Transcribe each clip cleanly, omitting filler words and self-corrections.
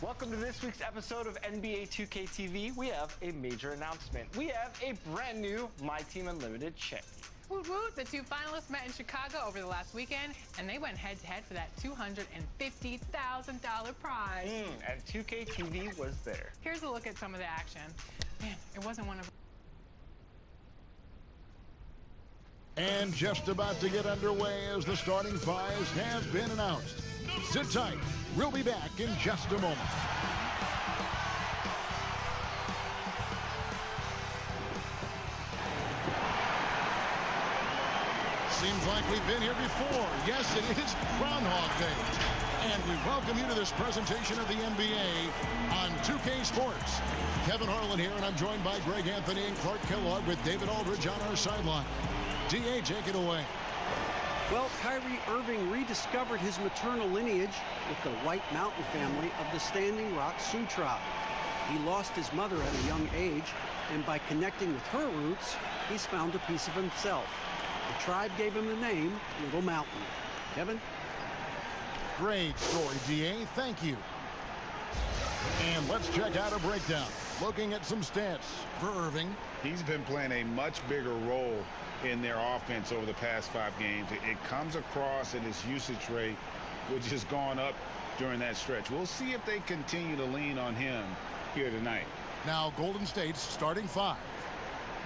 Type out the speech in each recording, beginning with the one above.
Welcome to this week's episode of NBA 2K TV. We have a major announcement. We have a brand new My Team Unlimited check. Woot woot, the two finalists met in Chicago over the last weekend, and they went head-to-head for that $250,000 prize. And 2K TV was there. Here's a look at some of the action. Man, it wasn't one of... And just about to get underway as the starting fives has been announced. Sit tight. We'll be back in just a moment. Seems like we've been here before. Yes, it is Groundhog Day. And we welcome you to this presentation of the NBA on 2K Sports. Kevin Harlan here, and I'm joined by Greg Anthony and Clark Kellogg with David Aldridge on our sideline. DA, take it away. Well, Kyrie Irving rediscovered his maternal lineage with the White Mountain family of the Standing Rock Sioux tribe. He lost his mother at a young age, and by connecting with her roots, he's found a piece of himself. The tribe gave him the name Little Mountain. Kevin? Great story, DA. Thank you. And let's check out a breakdown. Looking at some stats for Irving. He's been playing a much bigger role in their offense over the past 5 games. It comes across in his usage rate, which has gone up during that stretch. We'll see if they continue to lean on him here tonight. Now Golden State's starting 5.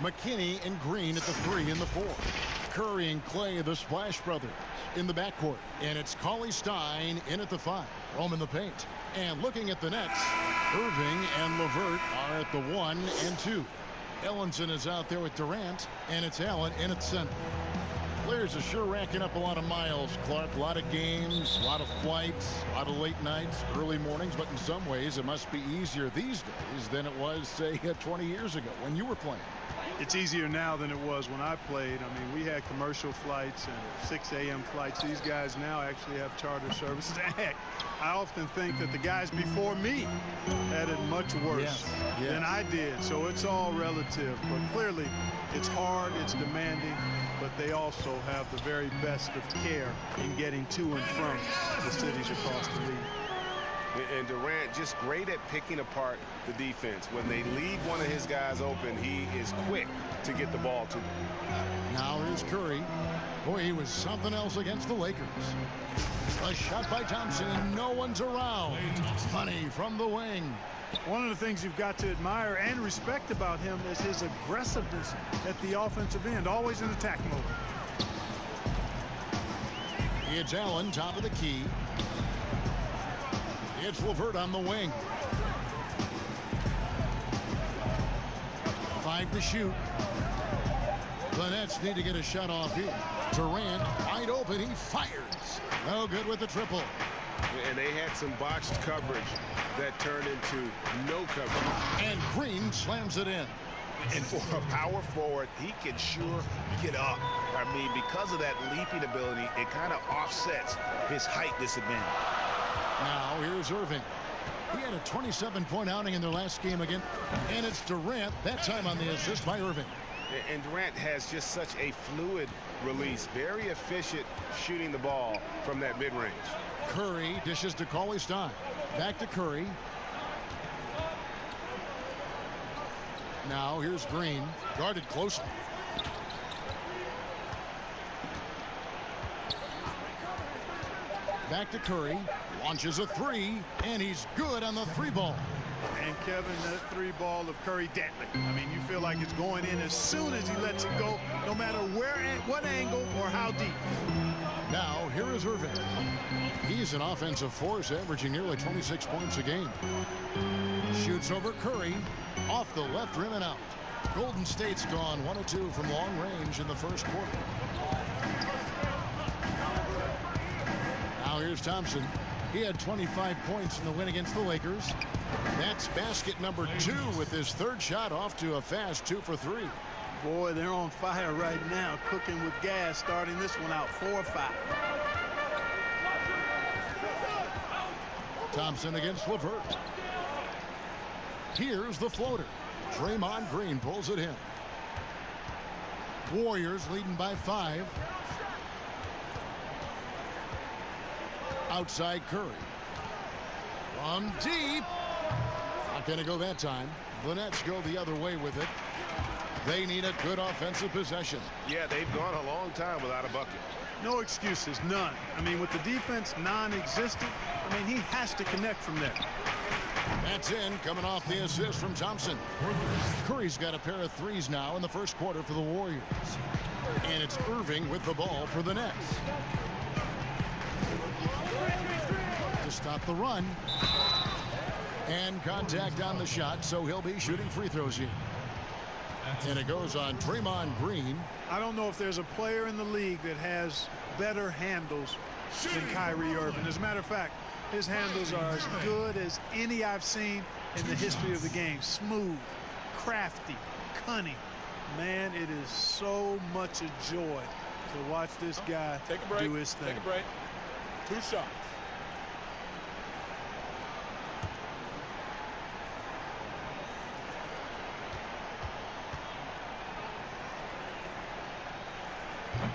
McKinney and Green at the 3 and the 4. Curry and Clay, the Splash Brothers, in the backcourt. And it's Cauley Stein in at the 5. Roam in the paint. And looking at the Nets, Irving and LeVert are at the 1 and 2. Ellenson is out there with Durant, and it's Allen in at center. Players are sure racking up a lot of miles, Clark. A lot of games, a lot of flights, a lot of late nights, early mornings, but in some ways it must be easier these days than it was, say, 20 years ago when you were playing. It's easier now than it was when I played. I mean, we had commercial flights and 6 a.m. flights. These guys now actually have charter services. Heck, I often think that the guys before me had it much worse than I did. So it's all relative. But clearly, it's hard, it's demanding, but they also have the very best of care in getting to and from the cities across the league. And Durant just great at picking apart the defense. When they leave one of his guys open, he is quick to get the ball to them. Now here's Curry. Boy, he was something else against the Lakers. A shot by Thompson, and no one's around. Money from the wing. One of the things you've got to admire and respect about him is his aggressiveness at the offensive end, always in attack mode. It's Allen, top of the key. It's LeVert on the wing. 5 to shoot. The Nets need to get a shot off here. Durant wide open. He fires. No good with the triple. And they had some botched coverage that turned into no coverage. And Green slams it in. And for a power forward, he can sure get up. I mean, because of that leaping ability, it kind of offsets his height disadvantage. Now here's Irving. He had a 27-point outing in their last game again. And it's Durant, that time on the assist by Irving. And Durant has just such a fluid release. Very efficient shooting the ball from that mid-range. Curry dishes to Cauley Stein. Back to Curry. Now here's Green. Guarded closely. Back to Curry. Launches a 3, and he's good on the 3-ball. And Kevin, that 3-ball of Curry deadly. I mean, you feel like it's going in as soon as he lets it go, no matter where, what angle, or how deep. Now here is Irving. He's an offensive force, averaging nearly 26 points a game. Shoots over Curry, off the left rim and out. Golden State's gone 1 of 2 from long range in the first quarter. Now here's Thompson. He had 25 points in the win against the Lakers. That's basket number 2 with his 3rd shot, off to a fast 2 for 3. Boy, they're on fire right now, cooking with gas, starting this one out 4-5. Thompson against LeVert. Here's the floater. Draymond Green pulls it in. Warriors leading by 5. Outside Curry. From deep. Not going to go that time. The Nets go the other way with it. They need a good offensive possession. Yeah, they've gone a long time without a bucket. No excuses, none. I mean, with the defense non-existent, I mean, he has to connect from there. That's in, coming off the assist from Thompson. Curry's got a pair of 3s now in the first quarter for the Warriors. And it's Irving with the ball for the Nets. To stop the run. And contact on the shot, so he'll be shooting free throws here. And it goes on Draymond Green. I don't know if there's a player in the league that has better handles than Kyrie Irving. As a matter of fact, his handles are as good as any I've seen in the history of the game. Smooth, crafty, cunning. Man, it is so much a joy So watch this guy do his thing. Take a break. 2 shots.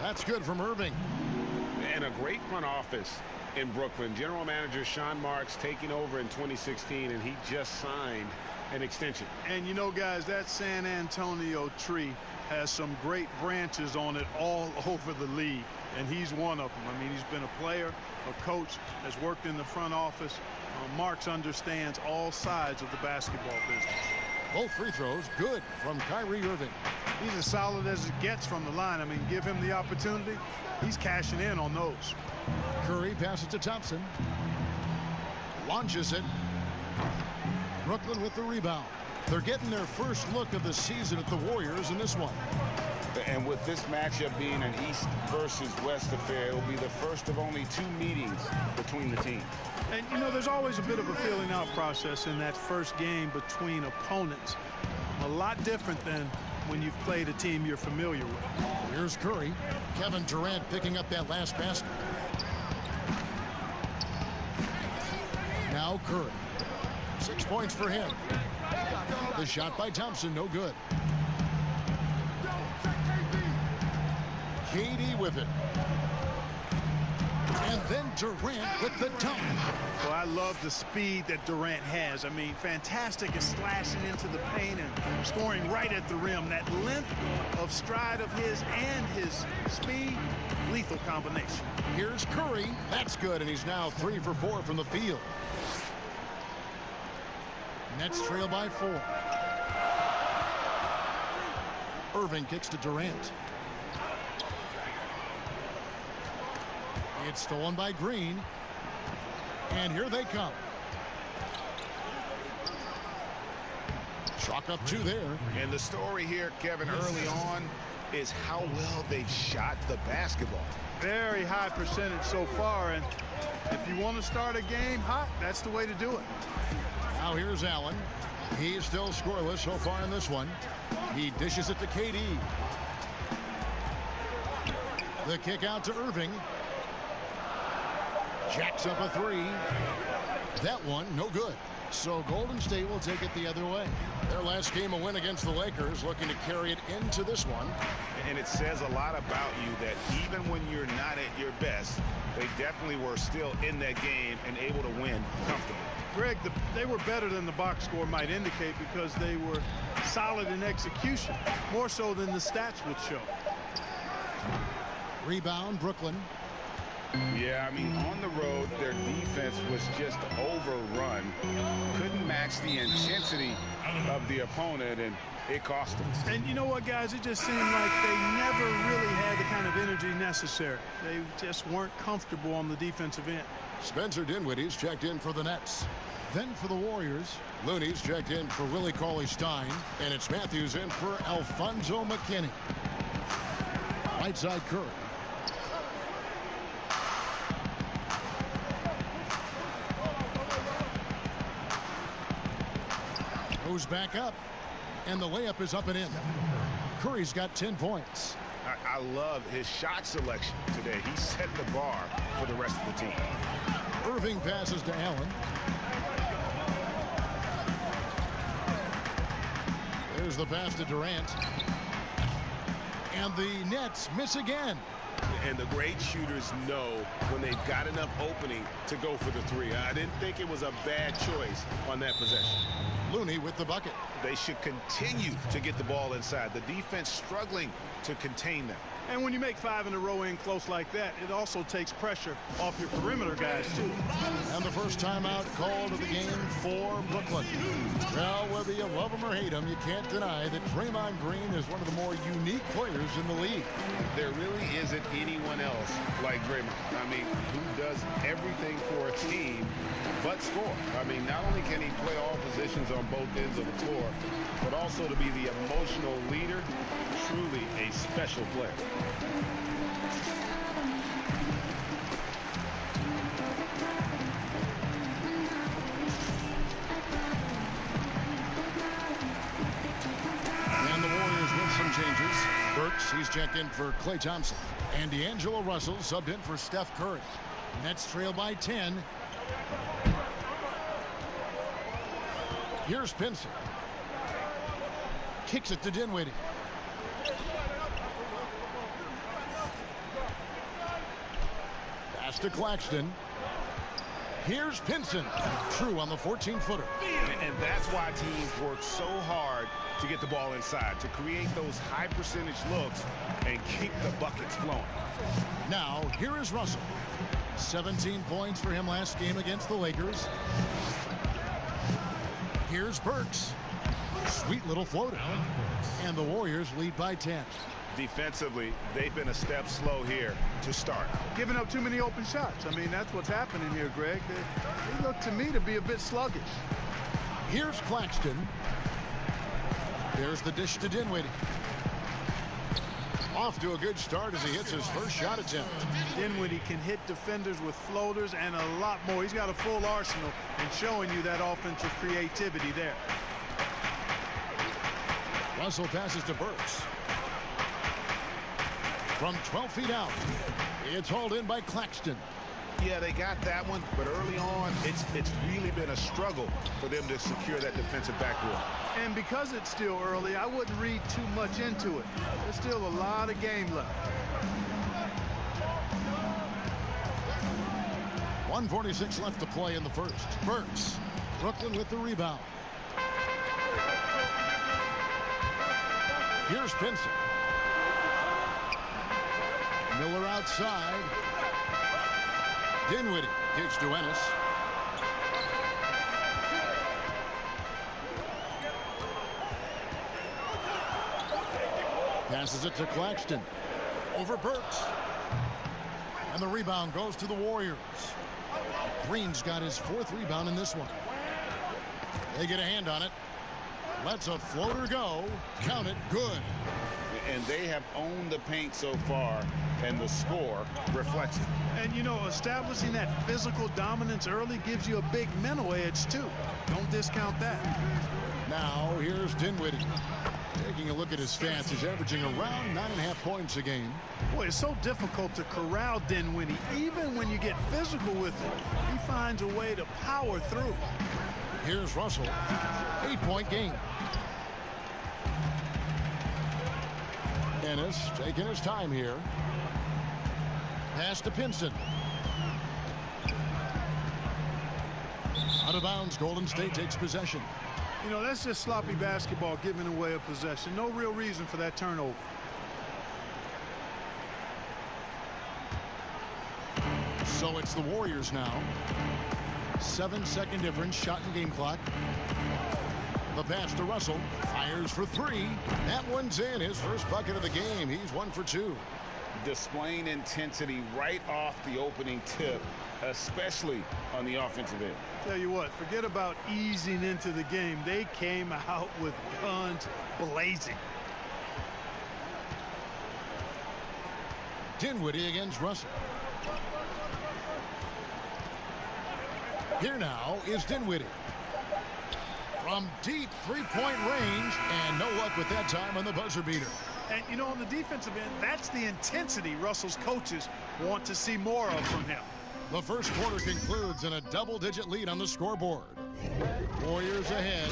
That's good from Irving. And a great front office in Brooklyn. General manager Sean Marks taking over in 2016, and he just signed an extension. And you know, guys, that San Antonio tree has some great branches on it all over the league, and he's one of them. I mean, he's been a player, a coach, has worked in the front office. Marks understands all sides of the basketball business. Both free throws good from Kyrie Irving. He's as solid as it gets from the line. I mean, give him the opportunity, he's cashing in on those. Curry passes to Thompson. Launches it. Brooklyn with the rebound. They're getting their first look of the season at the Warriors in this one. And with this matchup being an East versus West affair, it will be the first of only 2 meetings between the teams. And, you know, there's always a bit of a feeling out process in that first game between opponents. A lot different than when you've played a team you're familiar with. Here's Curry. Kevin Durant picking up that last basket. Now Curry. 6 points for him. The shot by Thompson, no good. KD with it. And then Durant with the dunk. Well, I love the speed that Durant has. I mean, fantastic at slashing into the paint and scoring right at the rim. That length of stride of his and his speed, lethal combination. Here's Curry. That's good, and he's now 3 for 4 from the field. Nets trail by 4. Irving kicks to Durant. It's stolen by Green. And here they come. Chalk up 2 there. And the story here, Kevin, early on is how well they've shot the basketball. Very high percentage so far, and if you want to start a game hot, that's the way to do it. Now here's Allen. He's still scoreless so far in this one. He dishes it to KD. The kick out to Irving. Jacks up a 3. That one, no good. So Golden State will take it the other way. Their last game, a win against the Lakers, looking to carry it into this one. And it says a lot about you that even when you're not at your best, they definitely were still in that game and able to win comfortably. Greg, they were better than the box score might indicate because they were solid in execution, more so than the stats would show. Rebound, Brooklyn. Yeah, I mean, on the road, their defense was just overrun. Couldn't match the intensity of the opponent, and it cost them. And you know what, guys? It just seemed like they never really had the kind of energy necessary. They just weren't comfortable on the defensive end. Spencer Dinwiddie's checked in for the Nets. Then for the Warriors, Looney's checked in for Willie Cauley-Stein, and it's Matthews in for Alfonso McKinney. Right side Curry. Goes back up, and the layup is up and in. Curry's got 10 points. I love his shot selection today. He set the bar for the rest of the team. Irving passes to Allen. There's the pass to Durant. And the Nets miss again. And the great shooters know when they've got enough opening to go for the 3. I didn't think it was a bad choice on that possession. Looney with the bucket. They should continue to get the ball inside. The defense struggling to contain them. And when you make 5 in a row in close like that, it also takes pressure off your perimeter guys, too. And the first timeout called of the game for Brooklyn. Well, whether you love him or hate him, you can't deny that Draymond Green is one of the more unique players in the league. There really isn't anyone else like Draymond. I mean, who does everything for a team but score. I mean, not only can he play all positions on both ends of the floor, but also to be the emotional leader. Truly a special player. And the Warriors with some changes. Burks, he's checked in for Klay Thompson. And D'Angelo Russell subbed in for Steph Curry. Nets trail by 10. Here's Pinson. Kicks it to Dinwiddie. Pass to Claxton. Here's Pinson. True on the 14-footer. And that's why teams work so hard to get the ball inside, to create those high percentage looks and keep the buckets flowing. Now, here is Russell. 17 points for him last game against the Lakers. Here's Burks. Sweet little floater. And the Warriors lead by 10. Defensively, they've been a step slow here to start. Giving up too many open shots. I mean, that's what's happening here, Greg. They look to me to be a bit sluggish. Here's Claxton. There's the dish to Dinwiddie. Off to a good start as he hits his first shot attempt. Dinwiddie can hit defenders with floaters and a lot more. He's got a full arsenal and showing you that offensive creativity there. Russell passes to Burks. From 12 feet out, it's hauled in by Claxton. Yeah, they got that one, but early on, it's really been a struggle for them to secure that defensive backboard. And because it's still early, I wouldn't read too much into it. There's still a lot of game left. 1:46 left to play in the first. Burks, Brooklyn with the rebound. Here's Pinson. Miller outside. Dinwiddie kicks to Ennis. Passes it to Claxton. Over Burks. And the rebound goes to the Warriors. Green's got his 4th rebound in this one. They get a hand on it. Lets a floater go. Count it. Good. And they have owned the paint so far, and the score reflects it. And, you know, establishing that physical dominance early gives you a big mental edge, too. Don't discount that. Now, here's Dinwiddie. Taking a look at his stats, he's averaging around 9.5 points a game. Boy, it's so difficult to corral Dinwiddie. Even when you get physical with him, he finds a way to power through. Here's Russell. 8-point game. Ennis taking his time here. Pass to Pinson. Out of bounds, Golden State takes possession. You know, that's just sloppy basketball, giving away a possession. No real reason for that turnover. So it's the Warriors now. 7-second difference, shot and game clock. The pass to Russell. Fires for 3. That one's in. His first bucket of the game. He's 1 for 2. Displaying intensity right off the opening tip, especially on the offensive end. Tell you what, forget about easing into the game. They came out with guns blazing. Dinwiddie against Russell. Here now is Dinwiddie. From deep three-point range, and no luck with that time on the buzzer beater. And, you know, on the defensive end, that's the intensity Russell's coaches want to see more of from him. The first quarter concludes in a double-digit lead on the scoreboard. Warriors ahead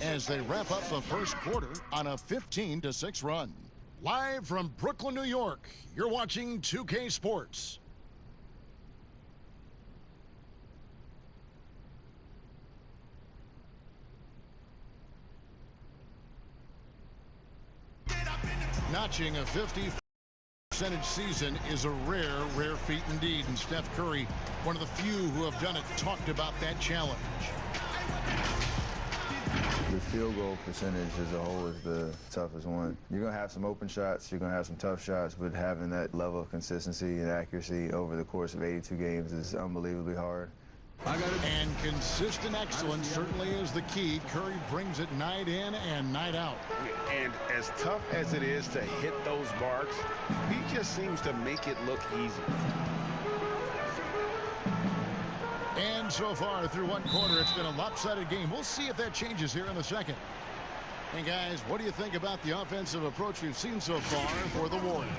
as they wrap up the first quarter on a 15-6 run. Live from Brooklyn, New York, you're watching 2K Sports. Notching a 50% season is a rare feat indeed, and Steph Curry, one of the few who have done it, talked about that challenge. The field goal percentage as a whole is the toughest one. You're going to have some open shots, you're going to have some tough shots, but having that level of consistency and accuracy over the course of 82 games is unbelievably hard. And consistent excellence certainly is the key. Curry brings it night in and night out. And as tough as it is to hit those marks, he just seems to make it look easy. And so far through one quarter, it's been a lopsided game. We'll see if that changes here in the second. And guys, what do you think about the offensive approach we've seen so far for the Warriors?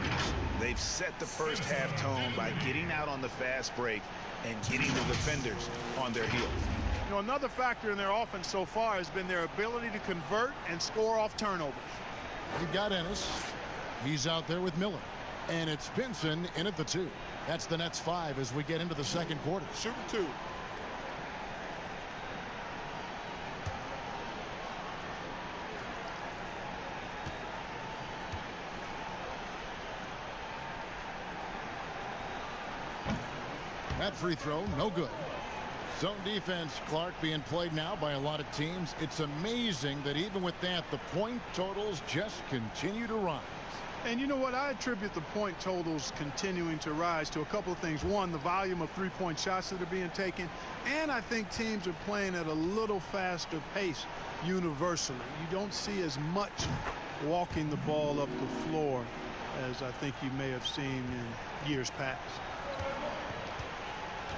They've set the first half tone by getting out on the fast break and getting the defenders on their heels. You know, another factor in their offense so far has been their ability to convert and score off turnovers. You've got Ennis. He's out there with Miller. And it's Pinson in at the 2. That's the Nets 5 as we get into the second quarter. Shooting 2. That free throw, no good. Zone defense, Clark, being played now by a lot of teams. It's amazing that even with that, the point totals just continue to rise. And you know what? I attribute the point totals continuing to rise to a couple of things. One, the volume of three-point shots that are being taken. And I think teams are playing at a little faster pace universally. You don't see as much walking the ball up the floor as I think you may have seen in years past.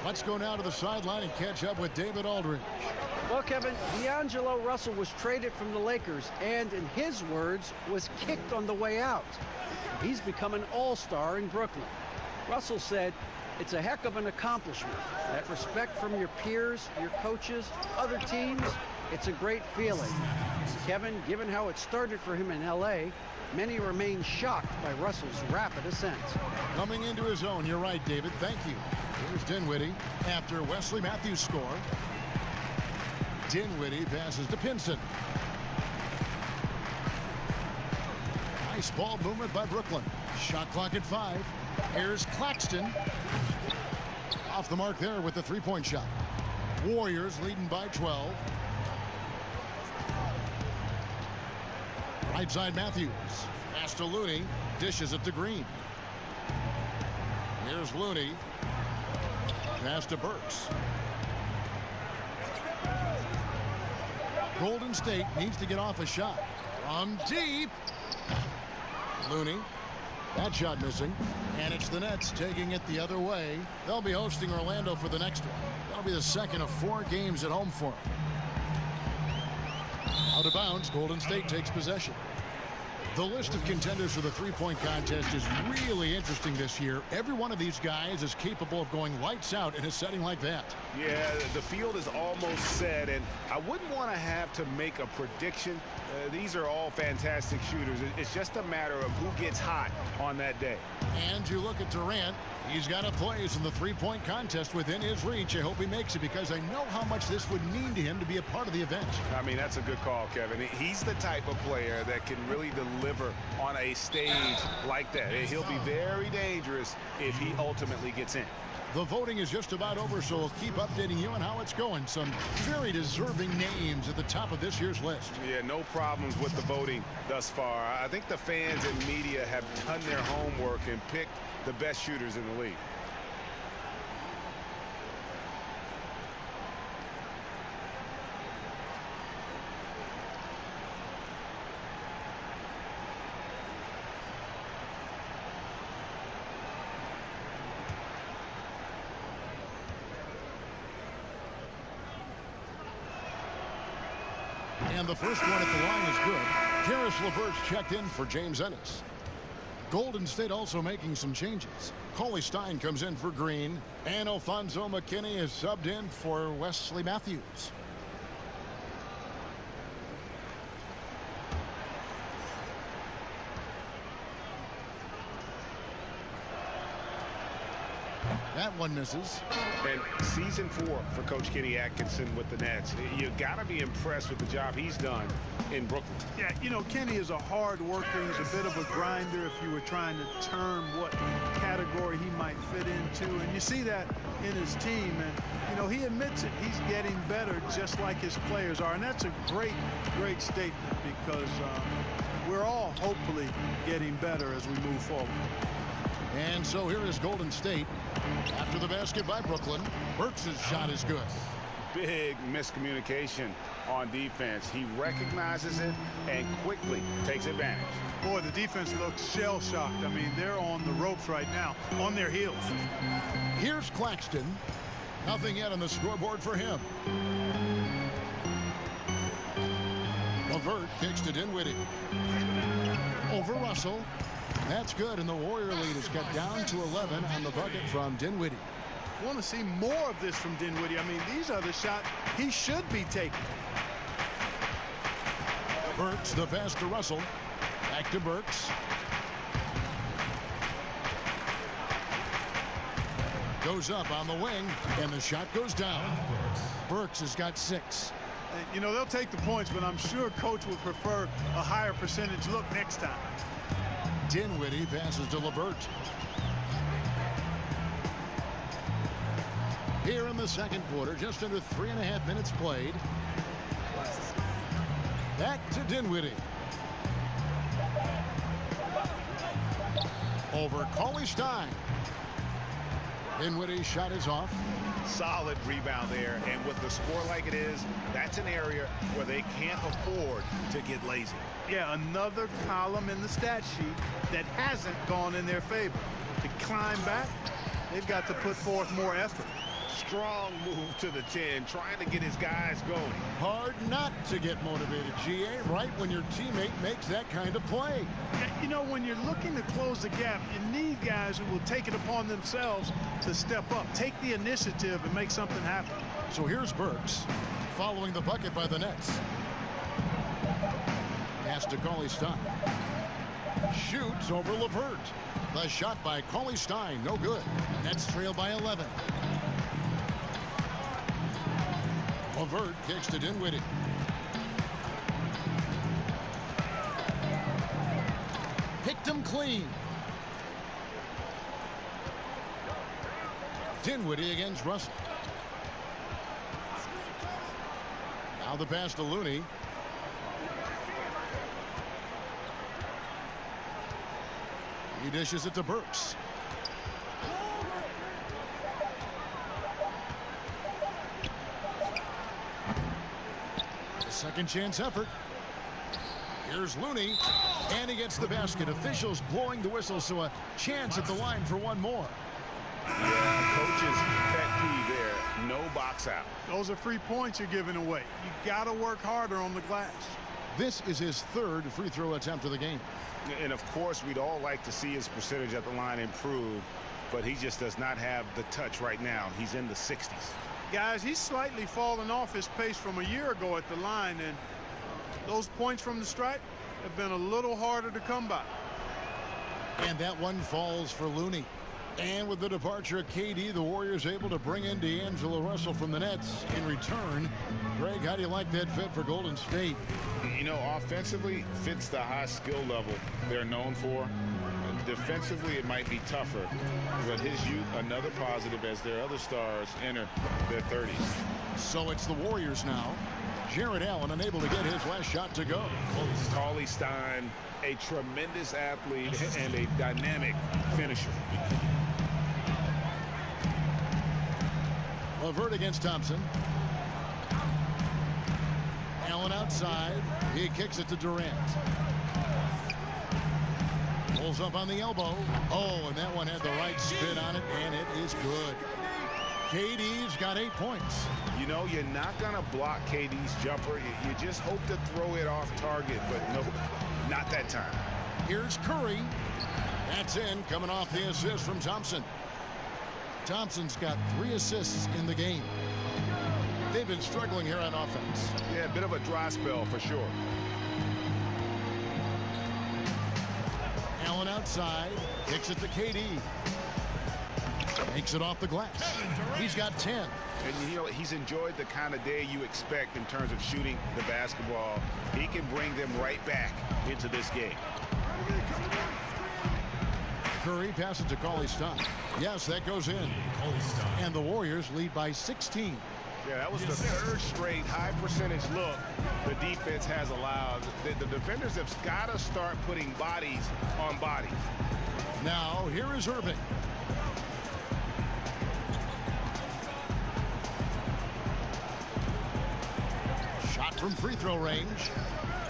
Let's go now to the sideline and catch up with David Aldridge. Well, Kevin, D'Angelo Russell was traded from the Lakers and, in his words, was kicked on the way out. He's become an all-star in Brooklyn. Russell said, "It's a heck of an accomplishment. That respect from your peers, your coaches, other teams, it's a great feeling." Kevin, given how it started for him in L.A., many remain shocked by Russell's rapid ascent. Coming into his own, you're right, David. Thank you. Here's Dinwiddie after Wesley Matthews' score. Dinwiddie passes to Pinson. Nice ball movement by Brooklyn. Shot clock at 5. Here's Claxton. Off the mark there with the three-point shot. Warriors leading by 12. Right side Matthews. Pass to Looney. Dishes it to Green. Here's Looney. Pass to Burks. Golden State needs to get off a shot. From deep. Looney. That shot missing. And it's the Nets taking it the other way. They'll be hosting Orlando for the next one. That'll be the second of 4 games at home for them. Out of bounds, Golden State takes possession. The list of contenders for the three-point contest is really interesting this year. Every one of these guys is capable of going lights out in a setting like that. Yeah, the field is almost set, and I wouldn't want to have to make a prediction. These are all fantastic shooters. It's just a matter of who gets hot on that day. And you look at Durant. He's got a place in the three-point contest within his reach. I hope he makes it because I know how much this would mean to him to be a part of the event. I mean, that's a good call, Kevin. He's the type of player that can really deliver on a stage like that. He'll be very dangerous if he ultimately gets in. The voting is just about over, so we'll keep updating you on how it's going. Some very deserving names at the top of this year's list. Yeah, no problems with the voting thus far. I think the fans and media have done their homework and picked the best shooters in the league. And the first one at the line is good. Karis LeVert's checked in for James Ennis. Golden State also making some changes. Cauley Stein comes in for Green, and Alfonso McKinney is subbed in for Wesley Matthews. That one misses. And season 4 for Coach Kenny Atkinson with the Nets. You got to be impressed with the job he's done in Brooklyn. Yeah, you know, Kenny is a hard worker. He's a bit of a grinder if you were trying to term what category he might fit into. And you see that in his team. And, you know, he admits it. He's getting better just like his players are. And that's a great, great statement because we're all hopefully getting better as we move forward. And so here is Golden State. After the basket by Brooklyn, Burks' shot is good. Big miscommunication on defense. He recognizes it and quickly takes advantage. Boy, the defense looks shell-shocked. I mean, they're on the ropes right now, on their heels. Here's Claxton. Nothing yet on the scoreboard for him. LeVert kicks to Dinwiddie. Over Russell. That's good, and the Warrior lead is cut down to 11 on the bucket from Dinwiddie. Want to see more of this from Dinwiddie. I mean, these are the shots he should be taking. Burks, the pass to Russell. Back to Burks. Goes up on the wing, and the shot goes down. Burks has got 6. You know, they'll take the points, but I'm sure coach would prefer a higher percentage look next time. Dinwiddie passes to LeVert. Here in the second quarter, just under 3.5 minutes played. Back to Dinwiddie. Over Cauley Stein. Dinwiddie's shot is off. Solid rebound there, and with the score like it is, that's an area where they can't afford to get lazy. Yeah, another column in the stat sheet that hasn't gone in their favor. To climb back, they've got to put forth more effort. Strong move to the 10, trying to get his guys going. Hard not to get motivated, GA, right when your teammate makes that kind of play. You know, when you're looking to close the gap, you need guys who will take it upon themselves to step up, take the initiative, and make something happen. So here's Burks following the bucket by the Nets. Pass to Cauley Stein. Shoots over LeVert. The shot by Cauley Stein, no good. Nets trail by 11. LeVert kicks to Dinwiddie. Picked him clean. Dinwiddie against Russell. Now the pass to Looney. He dishes it to Burks. Second chance effort. Here's Looney, and he gets the basket. Officials blowing the whistle, so a chance at the line for one more. Yeah, coach's pet peeve there. No box out. Those are free points you're giving away. You got to work harder on the glass. This is his third free throw attempt of the game. And of course, we'd all like to see his percentage at the line improve, but he just does not have the touch right now. He's in the 60s. Guys, he's slightly fallen off his pace from a year ago at the line, and those points from the stripe have been a little harder to come by. And that one falls for Looney. And with the departure of KD, the Warriors able to bring in D'Angelo Russell from the Nets in return. Greg, how do you like that fit for Golden State? You know, offensively, fits the high skill level they're known for. Defensively, it might be tougher, but his youth, another positive as their other stars enter their 30s. So it's the Warriors now. Jared Allen unable to get his last shot to go. Cauley Stein, a tremendous athlete and a dynamic finisher. LeVert against Thompson. Allen outside. He kicks it to Durant. Pulls up on the elbow. Oh, and that one had the right spin on it, and it is good. KD's got 8 points. You know, you're not going to block KD's jumper. You just hope to throw it off target, but no, not that time. Here's Curry. That's in, coming off the assist from Thompson. Thompson's got 3 assists in the game. They've been struggling here on offense. Yeah, a bit of a dry spell for sure. Allen outside, kicks it to KD. Makes it off the glass. He's got 10. And, you know, he's enjoyed the kind of day you expect in terms of shooting the basketball. He can bring them right back into this game. Curry passes to Cauley Stein. Yes, that goes in. And the Warriors lead by 16. Yeah, that was the third straight high percentage look the defense has allowed. The defenders have got to start putting bodies on bodies. Now, here is Irving. Shot from free throw range.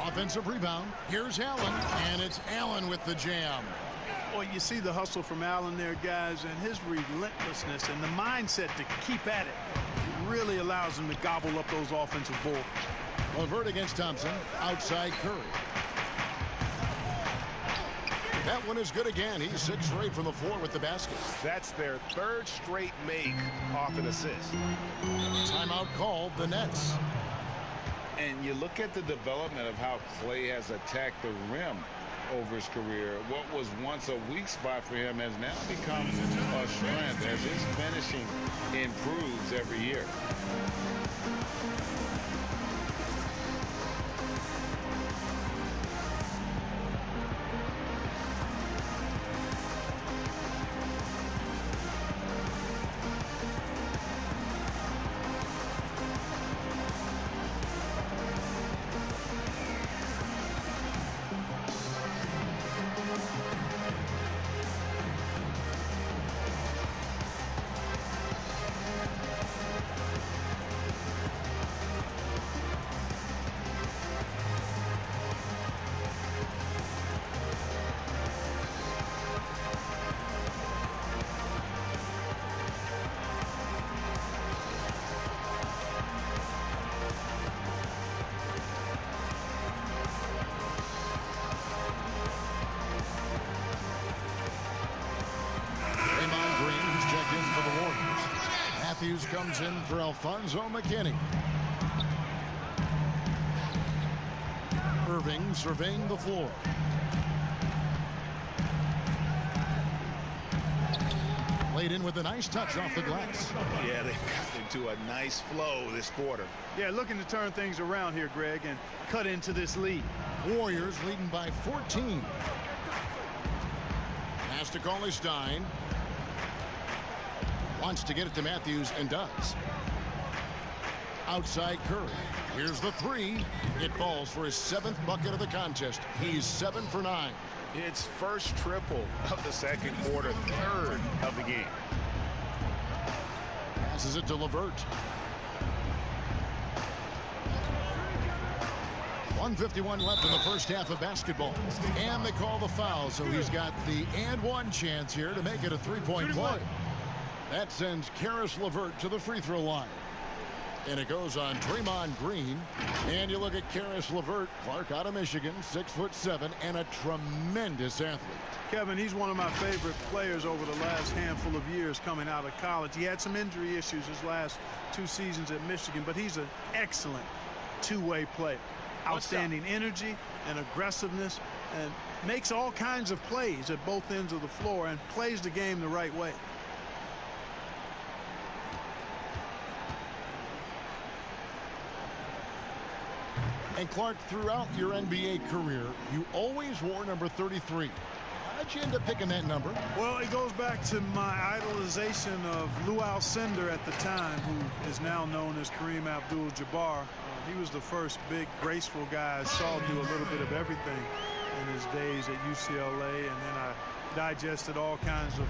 Offensive rebound. Here's Allen, and it's Allen with the jam. Well, you see the hustle from Allen there, guys, and his relentlessness and the mindset to keep at it really allows him to gobble up those offensive boards. LeVert against Thompson. Outside Curry. That one is good again. He's 6 for 8 from the floor with the basket. That's their 3rd straight make off an assist. Timeout called the Nets. And you look at the development of how Klay has attacked the rim over his career. What was once a weak spot for him has now become a strength as his finishing improves every year. Matthews comes in for Alfonso McKinney. Irving surveying the floor. Laid in with a nice touch off the glass. Yeah, they got into a nice flow this quarter. Yeah, looking to turn things around here, Greg, and cut into this lead. Warriors leading by 14. Pass to Cauley-Stein. Wants to get it to Matthews and does. Outside Curry. Here's the 3. It falls for his 7th bucket of the contest. He's 7 for 9. It's first triple of the second quarter, 3rd of the game. Passes it to LeVert. 1:51 left in the first half of basketball. And they call the foul, so he's got the and one chance here to make it a 3-point play. That sends Karis LeVert to the free throw line. And it goes on Draymond Green. And you look at Karis LeVert, Clark out of Michigan, 6'7", and a tremendous athlete. Kevin, he's one of my favorite players over the last handful of years coming out of college. He had some injury issues his last 2 seasons at Michigan, but he's an excellent two-way player. Outstanding energy and aggressiveness, and makes all kinds of plays at both ends of the floor and plays the game the right way. And Clark, throughout your NBA career, you always wore number 33. How'd you end up picking that number? Well, it goes back to my idolization of Lou Alcindor at the time, who is now known as Kareem Abdul-Jabbar. He was the first big, graceful guy I saw do a little bit of everything in his days at UCLA, and then I digested all kinds of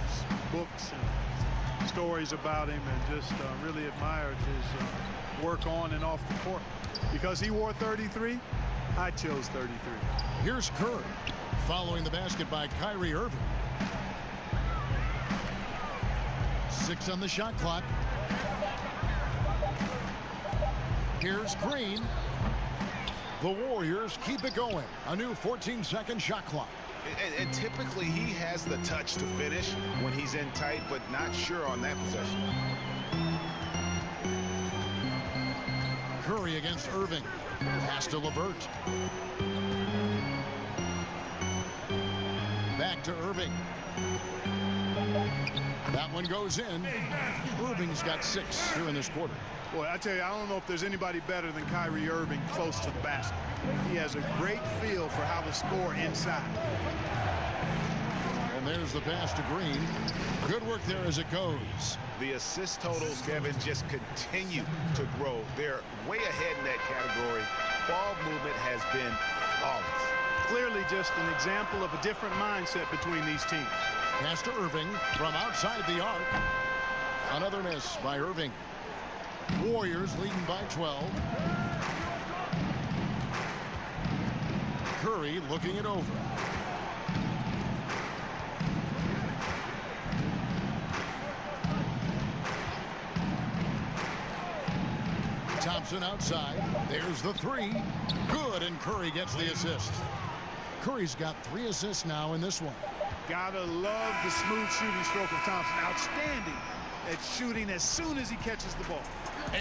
books and stories about him and just really admired his work on and off the court. Because he wore 33, I chose 33. Here's Curry following the basket by Kyrie Irving. 6 on the shot clock. Here's Green. The Warriors keep it going. A new 14-second shot clock. And typically he has the touch to finish when he's in tight, but not sure on that possession. Curry against Irving. Pass to LeVert. Back to Irving. That one goes in. Irving's got 6 here in this quarter. Boy, I tell you, I don't know if there's anybody better than Kyrie Irving close to the basket. He has a great feel for how to score inside. And there's the pass to Green. Good work there as it goes. The assist totals, Kevin, just continue to grow. They're way ahead in that category. Ball movement has been flawless. Clearly just an example of a different mindset between these teams. Pass to Irving from outside the arc. Another miss by Irving. Warriors leading by 12. Curry looking it over. Thompson outside. There's the three. Good, and Curry gets the assist. Curry's got 3 assists now in this one. Gotta love the smooth shooting stroke of Thompson. Outstanding at shooting as soon as he catches the ball.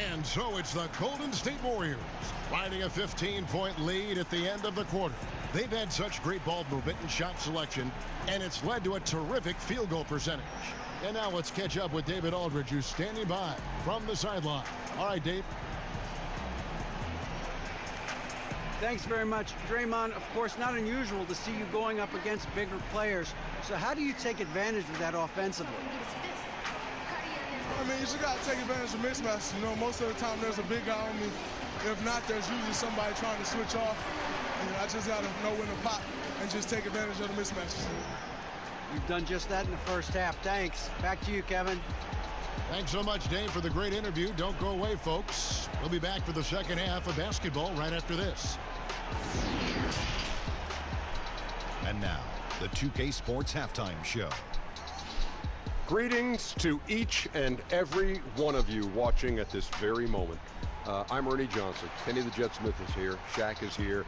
And so it's the Golden State Warriors riding a 15-point lead at the end of the quarter. They've had such great ball movement and shot selection, and it's led to a terrific field goal percentage. And now let's catch up with David Aldridge, who's standing by from the sideline. All right, Dave. Thanks very much. Draymond, of course, not unusual to see you going up against bigger players. So how do you take advantage of that offensively? I mean, you just got to take advantage of mismatches. You know, most of the time there's a big guy on me. If not, there's usually somebody trying to switch off. And I just got to know when to pop and just take advantage of the mismatches. You've done just that in the first half. Thanks. Back to you, Kevin. Thanks so much, Dave, for the great interview. Don't go away, folks. We'll be back for the second half of basketball right after this. And now, the 2K Sports Halftime Show. Greetings to each and every one of you watching at this very moment. I'm Ernie Johnson. Kenny the Jet Smith is here. Shaq is here.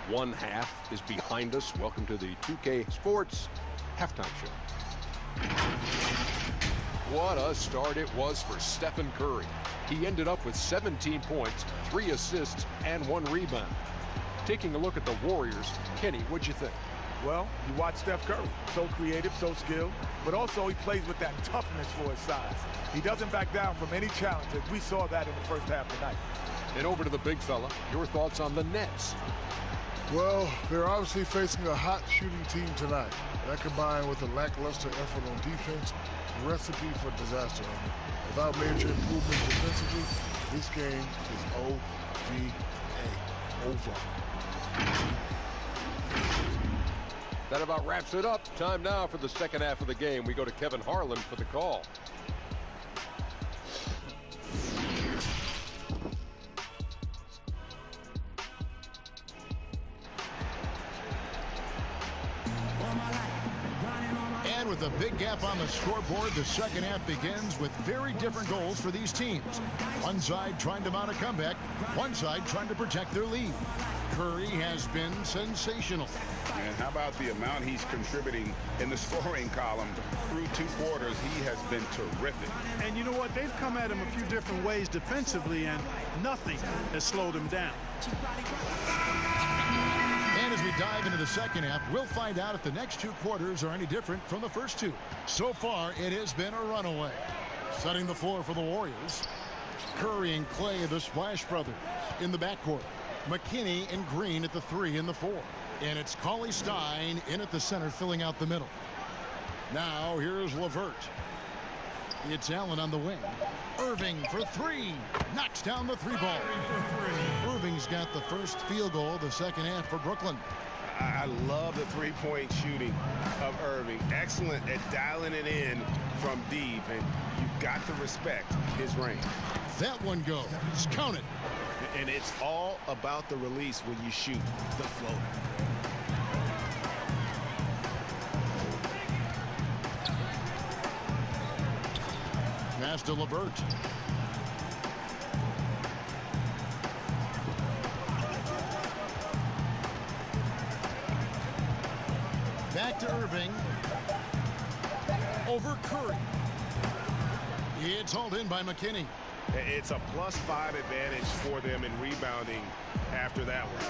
One half is behind us. Welcome to the 2K Sports Halftime Show. What a start it was for Stephen Curry. He ended up with 17 points, 3 assists, and 1 rebound. Taking a look at the Warriors, Kenny, what'd you think? Well, you watch Steph Curry. So creative, so skilled, but also he plays with that toughness for his size. He doesn't back down from any challenges. We saw that in the first half tonight. And over to the big fella, your thoughts on the Nets? Well, they're obviously facing a hot shooting team tonight. That combined with a lackluster effort on defense, recipe for disaster. Without major improvement defensively, this game is over. That about wraps it up. Time now for the second half of the game. We go to Kevin Harlan for the call. And with a big gap on the scoreboard, the second half begins with very different goals for these teams. One side trying to mount a comeback, one side trying to protect their lead. Curry has been sensational. And how about the amount he's contributing in the scoring column through 2 quarters? He has been terrific. And you know what? They've come at him a few different ways defensively, and nothing has slowed him down. And as we dive into the second half, we'll find out if the next 2 quarters are any different from the first 2. So far, it has been a runaway. Setting the floor for the Warriors. Curry and Clay, the Splash Brothers, in the backcourt. McKinney and Green at the 3 and the 4. And it's Cauley Stein in at the center, filling out the middle. Now here's LeVert. It's Allen on the wing. Irving for 3. Knocks down the 3 ball. Irving's got the first field goal of the second half for Brooklyn. I love the 3-point shooting of Irving. Excellent at dialing it in from deep, and you've got to respect his range. That one goes. Count it. And it's all about the release when you shoot the floater. Pass to LeVert. Back to Irving. Over Curry. It's hauled in by McKinney. It's a +5 advantage for them in rebounding after that one.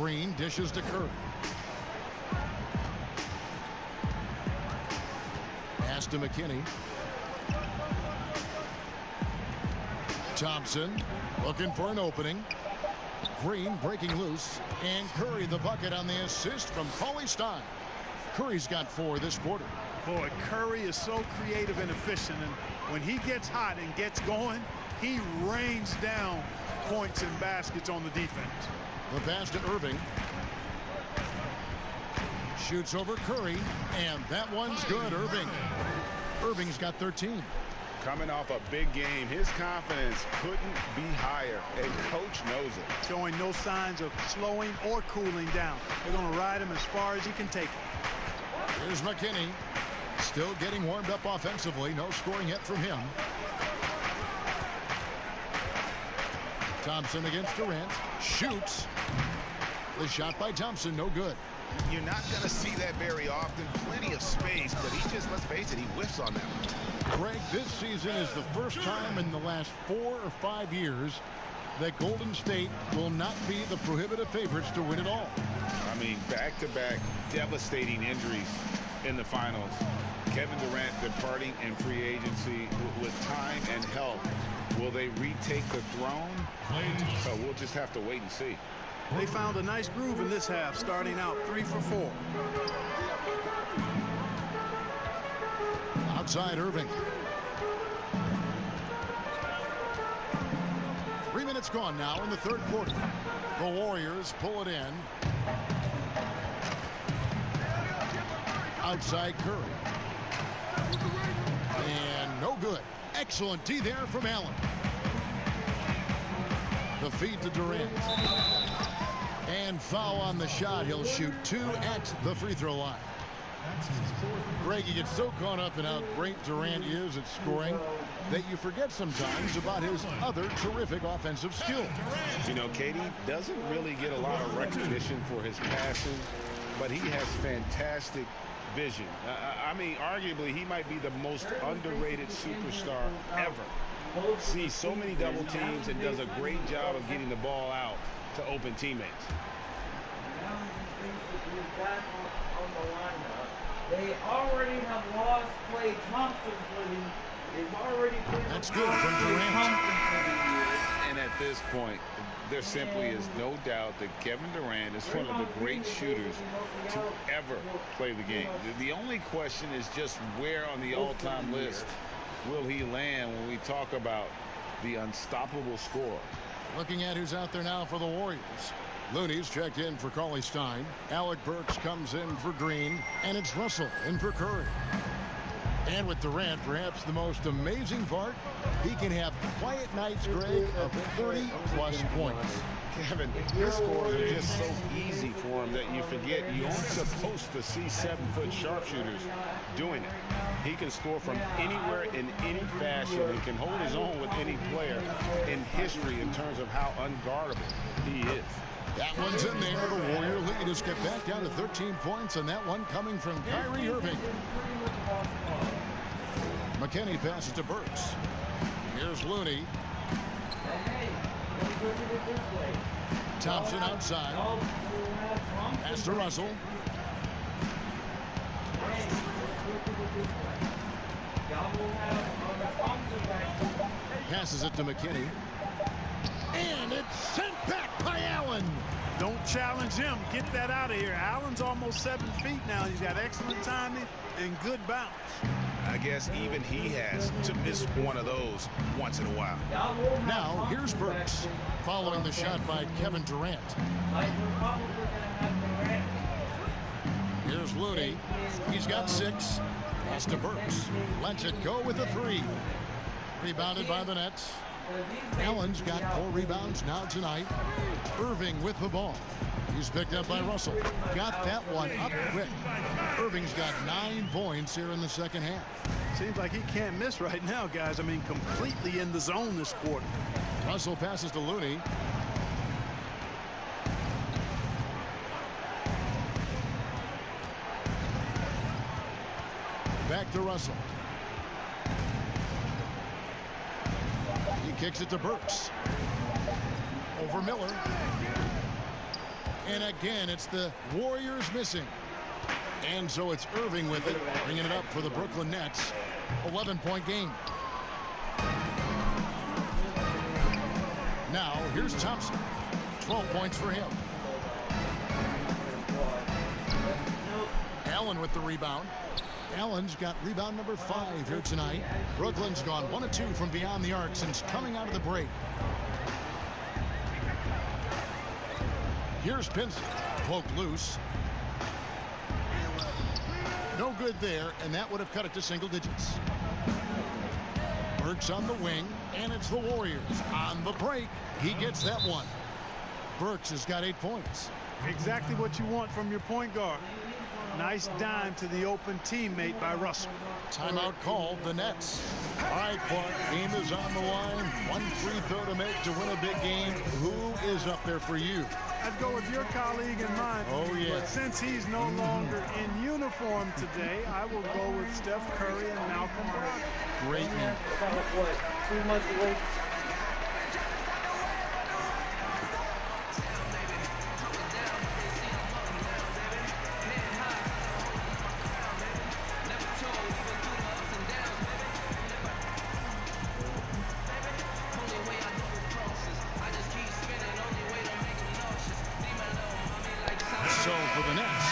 Green dishes to Curry. Pass to McKinney. Thompson looking for an opening. Green breaking loose. And Curry the bucket on the assist from Cauley Stein. Curry's got 4 this quarter. Boy, Curry is so creative and efficient, and when he gets hot and gets going, he rains down points and baskets on the defense. The pass to Irving. Shoots over Curry, and that one's good. Irving's got 13. Coming off a big game, his confidence couldn't be higher, and coach knows it. Showing no signs of slowing or cooling down. They're going to ride him as far as he can take it. Here's McKinney. Still getting warmed up offensively. No scoring yet from him. Thompson against Durant. Shoots. The shot by Thompson, no good. You're not going to see that very often. Plenty of space, but he just, let's face it, he whiffs on that one. Greg, this season is the first time in the last 4 or 5 years that Golden State will not be the prohibitive favorites to win it all. I mean, back-to-back devastating injuries in the finals. Kevin Durant departing in free agency with time and health. Will they retake the throne? So we'll just have to wait and see. They found a nice groove in this half, starting out 3 for 4. Outside Irving. 3 minutes gone now in the third quarter. The Warriors pull it in. Outside Curry. And no good. Excellent D there from Allen. The feed to Durant. And foul on the shot. He'll shoot 2 at the free throw line. Greg, you get so caught up in how great Durant is at scoring that you forget sometimes about his other terrific offensive skills. You know, Katie doesn't really get a lot of recognition for his passing, but he has fantastic vision. I mean, arguably, he might be the most underrated superstar ever. Sees so many double teams and does a great job of getting the ball out to open teammates. They already have lost Klay Thompson for the. They've already been. That's good from Durant. And at this point, there simply is no doubt that Kevin Durant is one of the great shooters to ever play the game. The only question is just where on the all-time list will he land when we talk about the unstoppable scorer. Looking at who's out there now for the Warriors. Looney's checked in for Cauley-Stein. Alec Burks comes in for Green. And it's Russell in for Curry. And with Durant, perhaps the most amazing part, he can have quiet nights, Greg, of 30-plus points. Kevin, his scores are just so easy for him that you forget you aren't supposed to see 7-foot sharpshooters doing it. He can score from anywhere in any fashion and can hold his own with any player in history in terms of how unguardable he is. That one's in there. The Warrior lead has got back down to 13 points, and that one coming from Kyrie Irving. McKinney passes to Burks. Here's Looney. Thompson outside. Pass to Russell. Passes it to McKinney. And it's sent back by Allen. Don't challenge him. Get that out of here. Allen's almost 7 feet now. He's got excellent timing and good bounce. I guess even he has to miss one of those once in a while. Now, here's Burks following the shot by Kevin Durant. Here's Looney. He's got 6. Pass to Burks. Lets it go with a 3. Rebounded by the Nets. Allen's got 4 rebounds now tonight. Irving with the ball. He's picked up by Russell. Got that one up quick. Irving's got 9 points here in the second half. Seems like he can't miss right now, guys. I mean, completely in the zone this quarter. Russell passes to Looney. Back to Russell. He kicks it to Burks. Over Miller. And again, it's the Warriors missing. And so it's Irving with it, bringing it up for the Brooklyn Nets. 11-point game. Now, here's Thompson. 12 points for him. Allen with the rebound. Allen's got rebound number 5 here tonight. Brooklyn's gone 1 of 2 from beyond the arc since coming out of the break. Here's Pinson. Poked loose. No good there, and that would have cut it to single digits. Burks on the wing, and it's the Warriors. On the break, he gets that one. Burks has got 8 points. Exactly what you want from your point guard. Nice dime to the open teammate by Russell. Timeout called, the Nets. All right, Clark, game is on the line. One free throw to make to win a big game. Who is up there for you? I'd go with your colleague and mine. Oh, yeah. But since he's no longer in uniform today, I will go with Steph Curry and Malcolm Brogdon. Great man. About what, 3 months away? So for the Nets,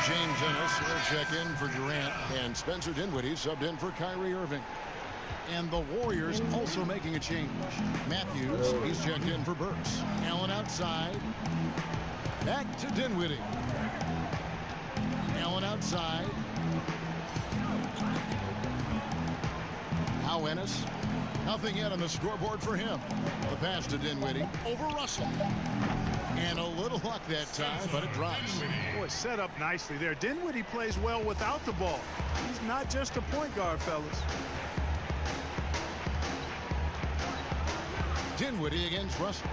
James Ennis will check in for Durant, and Spencer Dinwiddie subbed in for Kyrie Irving. And the Warriors also making a change. Matthews, he's checked in for Burks. Allen outside. Back to Dinwiddie. Allen outside. Now Ennis. Nothing yet on the scoreboard for him. The pass to Dinwiddie over Russell. And a little luck that time, but it drops. Boy, set up nicely there. Dinwiddie plays well without the ball. He's not just a point guard, fellas. Dinwiddie against Russell.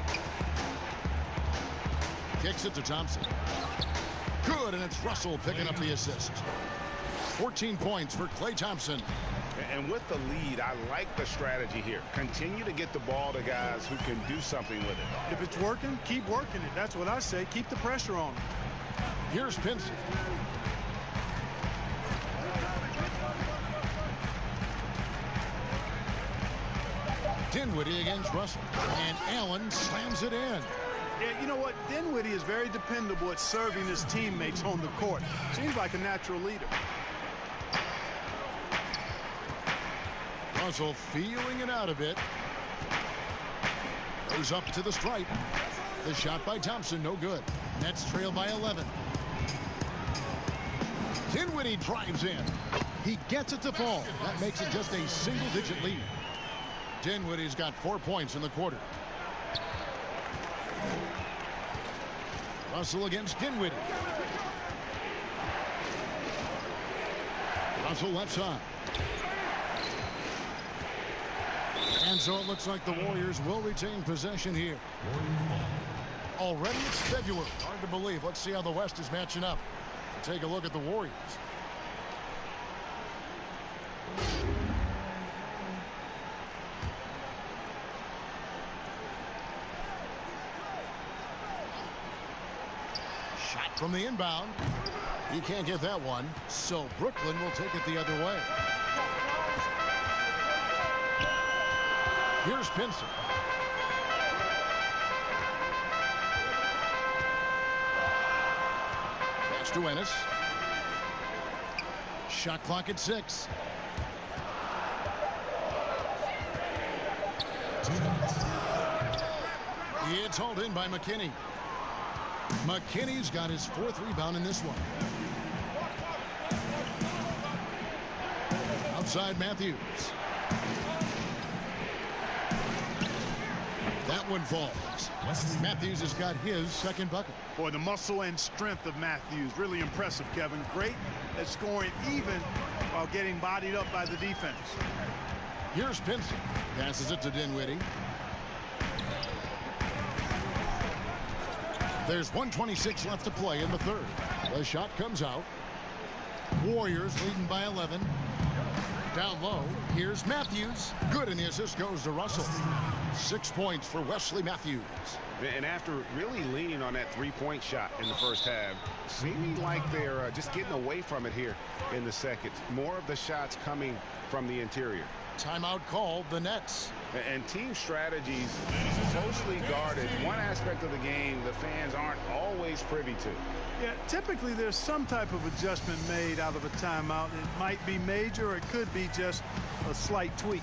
Kicks it to Thompson. Good, and it's Russell picking up the assist. 14 points for Klay Thompson. And with the lead, I like the strategy here. Continue to get the ball to guys who can do something with it. If it's working, keep working it. That's what I say. Keep the pressure on him. Here's Pinson. Dinwiddie against Russell. And Allen slams it in. Yeah, you know what? Dinwiddie is very dependable at serving his teammates on the court. Seems like a natural leader. Russell feeling it out a bit. Goes up to the stripe. The shot by Thompson, no good. Nets trail by 11. Dinwiddie drives in. He gets it to fall. That makes it just a single-digit lead. Dinwiddie's got 4 points in the quarter. Russell against Dinwiddie. Russell left side. And so it looks like the Warriors will retain possession here. Already it's February. Hard to believe. Let's see how the West is matching up. Take a look at the Warriors. Shot from the inbound. He can't get that one. So Brooklyn will take it the other way. Here's Pinson. Pass to Ennis. Shot clock at 6. It's hauled in by McKinney. McKinney's got his 4th rebound in this one. Outside Matthews. That one falls. Matthews has got his 2nd bucket. Boy, the muscle and strength of Matthews, really impressive, Kevin. Great at scoring even while getting bodied up by the defense. Here's Pinson. Passes it to Dinwiddie. There's 1:26 left to play in the 3rd. The shot comes out. Warriors leading by 11. Down low. Here's Matthews. Good, and the assist goes to Russell. 6 points for Wesley Matthews. And after really leaning on that three-point shot in the first half, seeming like they're just getting away from it here in the second. More of the shots coming from the interior. Timeout called, the Nets. And team strategies closely guarded. One aspect of the game the fans aren't always privy to. Yeah, typically there's some type of adjustment made out of a timeout. It might be major or it could be just a slight tweak.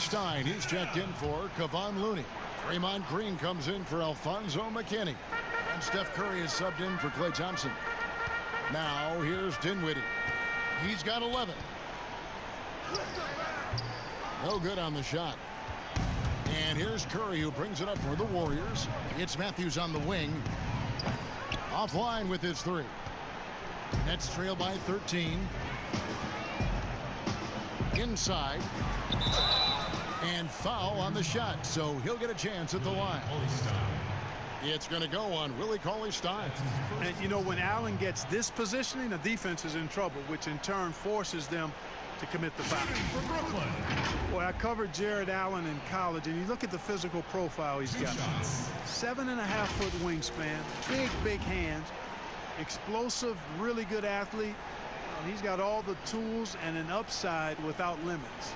Stein, he's checked in for Kevon Looney. Draymond Green comes in for Alfonso McKinney. And Steph Curry is subbed in for Klay Thompson. Now here's Dinwiddie. He's got 11. No good on the shot. And here's Curry, who brings it up for the Warriors. It's Matthews on the wing. Offline with his 3. Nets trail by 13. Inside. And foul on the shot, so he'll get a chance at the line. It's going to go on Willie Cauley-Stein. And, you know, when Allen gets this positioning, the defense is in trouble, which in turn forces them to commit the foul. Boy, I covered Jared Allen in college, and you look at the physical profile he's got. 7.5-foot wingspan, big hands, explosive, really good athlete. He's got all the tools and an upside without limits.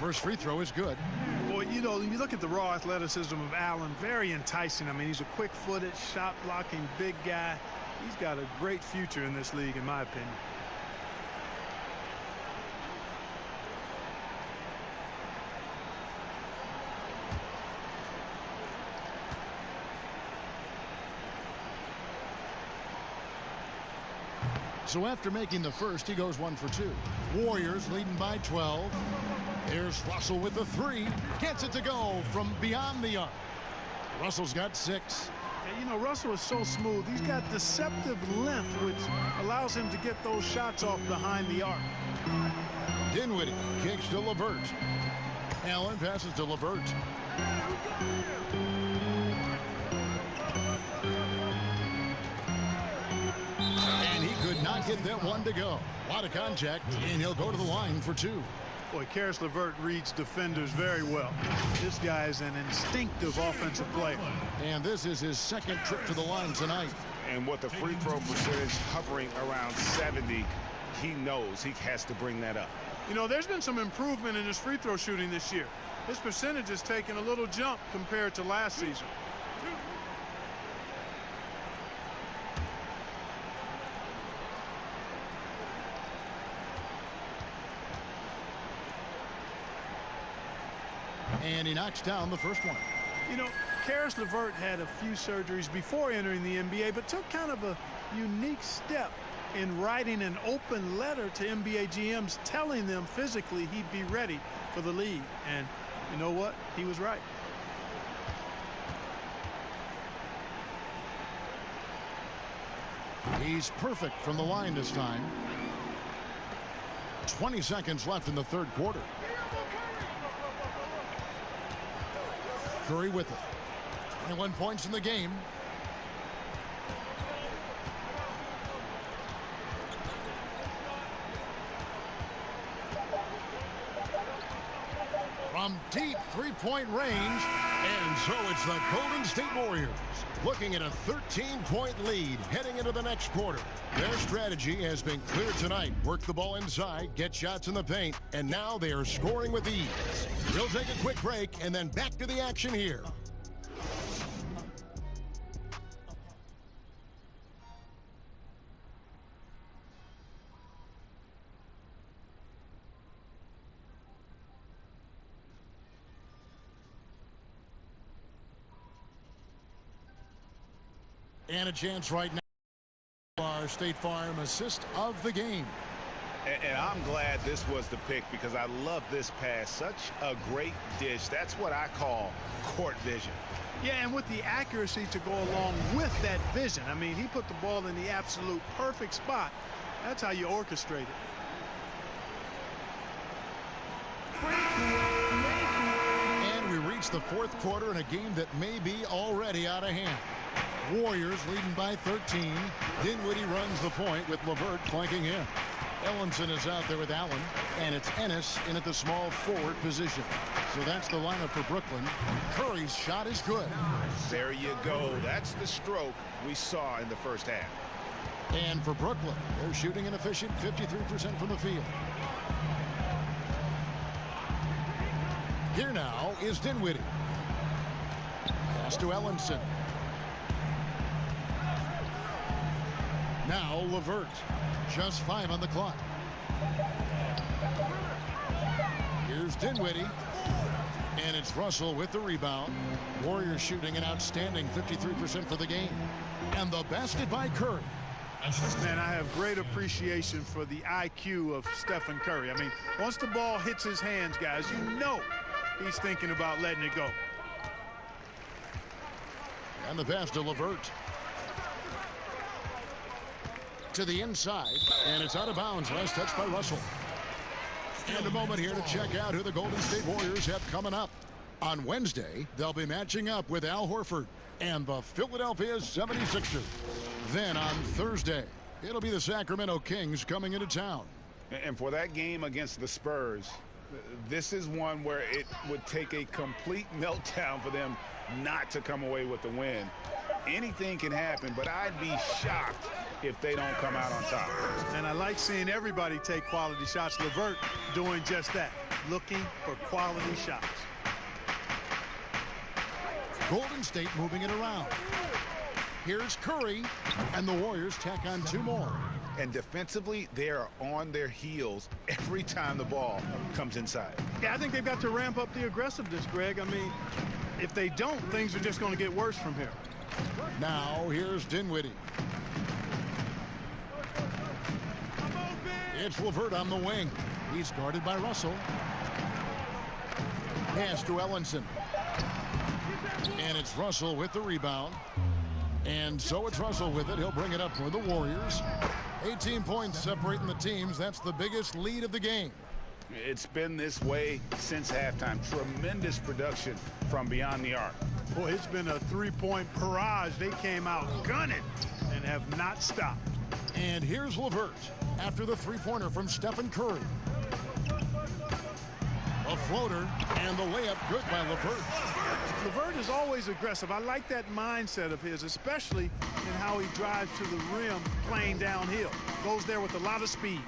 First free throw is good. Boy, you know, you look at the raw athleticism of Allen, very enticing. I mean, he's a quick-footed, shot-blocking big guy. He's got a great future in this league, in my opinion. So after making the first, he goes 1 for 2. Warriors leading by 12. Here's Russell with the 3. Gets it to go from beyond the arc. Russell's got 6. And, you know, Russell is so smooth. He's got deceptive length, which allows him to get those shots off behind the arc. Dinwiddie kicks to LeVert. Allen passes to LeVert. And he could not get that one to go. A lot of contact, and he'll go to the line for 2. Boy, Karis LeVert reads defenders very well. This guy is an instinctive offensive player. And this is his second trip to the line tonight. And with the free throw percentage hovering around 70, he knows he has to bring that up. You know, there's been some improvement in his free throw shooting this year. His percentage has taken a little jump compared to last season. And he knocks down the first one. You know, Karis LeVert had a few surgeries before entering the NBA, but took kind of a unique step in writing an open letter to NBA GMs telling them physically he'd be ready for the league. And you know what? He was right. He's perfect from the line this time. 20 seconds left in the third quarter. Curry with it. 21 points in the game. From deep three-point range, and so it's the Golden State Warriors looking at a 13-point lead heading into the next quarter. Their strategy has been clear tonight. Work the ball inside, get shots in the paint, and now they are scoring with ease. We'll take a quick break and then back to the action here. And a chance right now. Our State Farm assist of the game. And I'm glad this was the pick because I love this pass. Such a great dish. That's what I call court vision. Yeah, and with the accuracy to go along with that vision. I mean, he put the ball in the absolute perfect spot. That's how you orchestrate it. And we reach the fourth quarter in a game that may be already out of hand. Warriors leading by 13. Dinwiddie runs the point with LeVert flanking him. Ellenson is out there with Allen, and it's Ennis in at the small forward position. So that's the lineup for Brooklyn. Curry's shot is good. There you go. That's the stroke we saw in the first half. And for Brooklyn, they're shooting an efficient 53% from the field. Here now is Dinwiddie. Pass to Ellenson. Now LeVert. Just 5 on the clock. Here's Dinwiddie. And it's Russell with the rebound. Warriors shooting an outstanding 53% for the game. And the basket by Curry. Man, I have great appreciation for the IQ of Stephen Curry. I mean, once the ball hits his hands, guys, you know he's thinking about letting it go. And the pass to LeVert. To the inside, and it's out of bounds. Last touch by Russell. And a moment here to check out who the Golden State Warriors have coming up. On Wednesday, they'll be matching up with Al Horford and the Philadelphia 76ers. Then on Thursday, it'll be the Sacramento Kings coming into town. And for that game against the Spurs, this is one where it would take a complete meltdown for them not to come away with the win. Anything can happen, but I'd be shocked if they don't come out on top. And I like seeing everybody take quality shots. LeVert doing just that, looking for quality shots. Golden State moving it around. Here's Curry, and the Warriors tack on 2 more. And defensively, they are on their heels every time the ball comes inside. Yeah, I think they've got to ramp up the aggressiveness, Greg. I mean, if they don't, things are just going to get worse from here. Now, here's Dinwiddie. It's LeVert on the wing. He's guarded by Russell. Pass to Ellenson. And it's Russell with the rebound. And so it's Russell with it. He'll bring it up for the Warriors. 18 points separating the teams. That's the biggest lead of the game. It's been this way since halftime. Tremendous production from beyond the arc. Boy, it's been a 3-point barrage. They came out gunning and have not stopped. And here's LeVert after the 3-pointer from Stephen Curry. A floater and the layup good by LeVert. LeVert is always aggressive. I like that mindset of his, especially in how he drives to the rim playing downhill. Goes there with a lot of speed.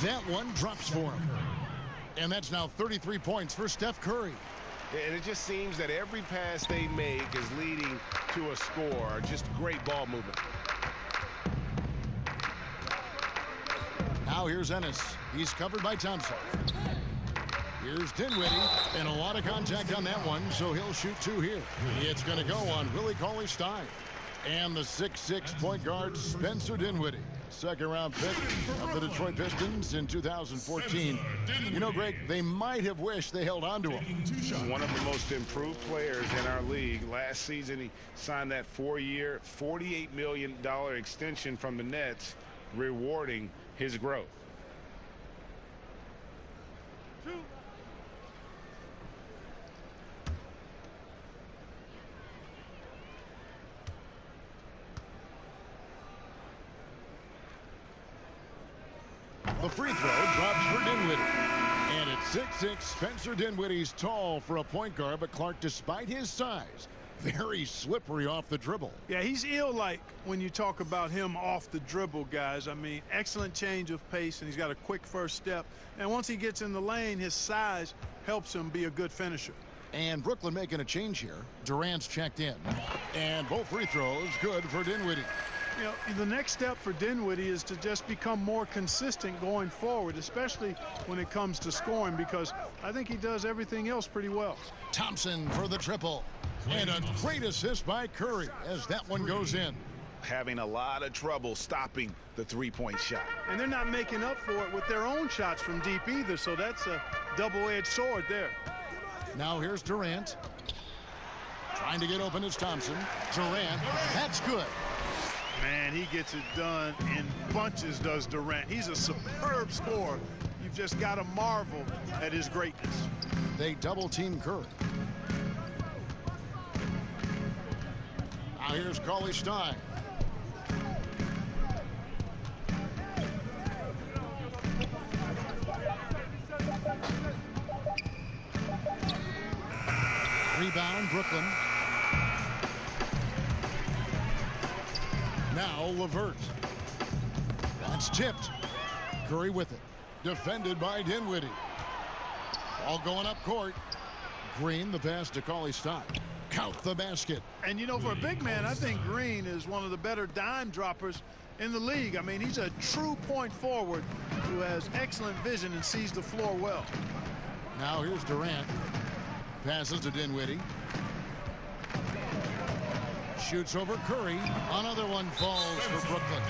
That one drops for him. And that's now 33 points for Steph Curry. And it just seems that every pass they make is leading to a score. Just great ball movement. Now here's Ennis. He's covered by Thompson. Here's Dinwiddie, and a lot of contact on that one, so he'll shoot 2 here. It's going to go on Willie Cauley-Stein. And the 6'6" point guard, Spencer Dinwiddie. Second-round pick of the Detroit Pistons in 2014. You know, Greg, they might have wished they held on to him. One of the most improved players in our league. Last season, he signed that 4-year, $48 million extension from the Nets, rewarding his growth. The free throw drops for Dinwiddie. And at 6'6", Spencer Dinwiddie's tall for a point guard, but Clark, despite his size, very slippery off the dribble. Yeah, he's ill-like when you talk about him off the dribble, guys. I mean, excellent change of pace, and he's got a quick first step. And once he gets in the lane, his size helps him be a good finisher. And Brooklyn making a change here. Durant's checked in. And both free throws good for Dinwiddie. You know, the next step for Dinwiddie is to just become more consistent going forward, especially when it comes to scoring, because I think he does everything else pretty well. Thompson for the triple. And a great assist by Curry as that one goes in. Having a lot of trouble stopping the 3-point shot. And they're not making up for it with their own shots from deep either, so that's a double-edged sword there. Now here's Durant. Trying to get open is Thompson. Durant, that's good. Man, he gets it done in bunches, does Durant. He's a superb scorer. You've just got to marvel at his greatness. They double-team Curry. Now here's Cauley-Stein. Rebound, Brooklyn. Now LeVert. That's tipped. Curry with it. Defended by Dinwiddie. Ball going up court. Green, the pass to Cauley-Stein. Count the basket. And, you know, for a big man, I think Green is one of the better dime droppers in the league. I mean, he's a true point forward who has excellent vision and sees the floor well. Now here's Durant. Passes to Dinwiddie. Shoots over Curry. Another one falls for Brooklyn.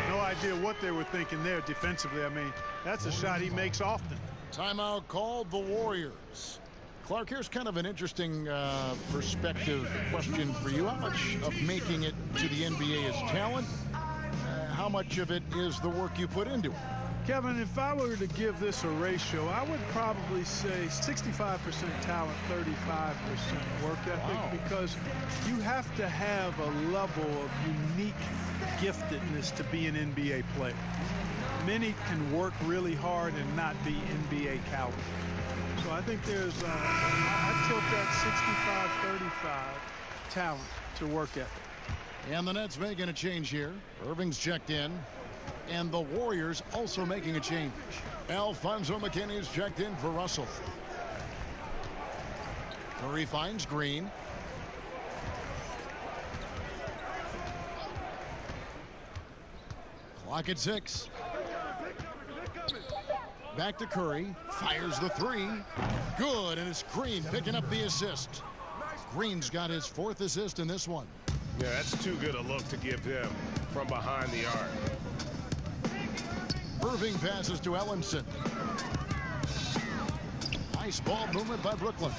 No idea what they were thinking there defensively. I mean, that's a shot he makes often. Timeout called the Warriors. Clark, here's kind of an interesting perspective question for you. How much of making it to the NBA is talent? How much of it is the work you put into it? Kevin, if I were to give this a ratio, I would probably say 65% talent, 35% work ethic, because you have to have a level of unique giftedness to be an NBA player. Many can work really hard and not be NBA caliber. So I think there's, I tilt that 65-35 talent to work ethic. And the Nets making a change here. Irving's checked in. And the Warriors also making a change. Alfonso McKinney's checked in for Russell. Curry finds Green. Clock at 6. Back to Curry. Fires the three. Good, and it's Green picking up the assist. Green's got his 4th assist in this one. Yeah, that's too good a look to give him from behind the arc. Irving passes to Ellenson. Nice ball movement by Brooklyn.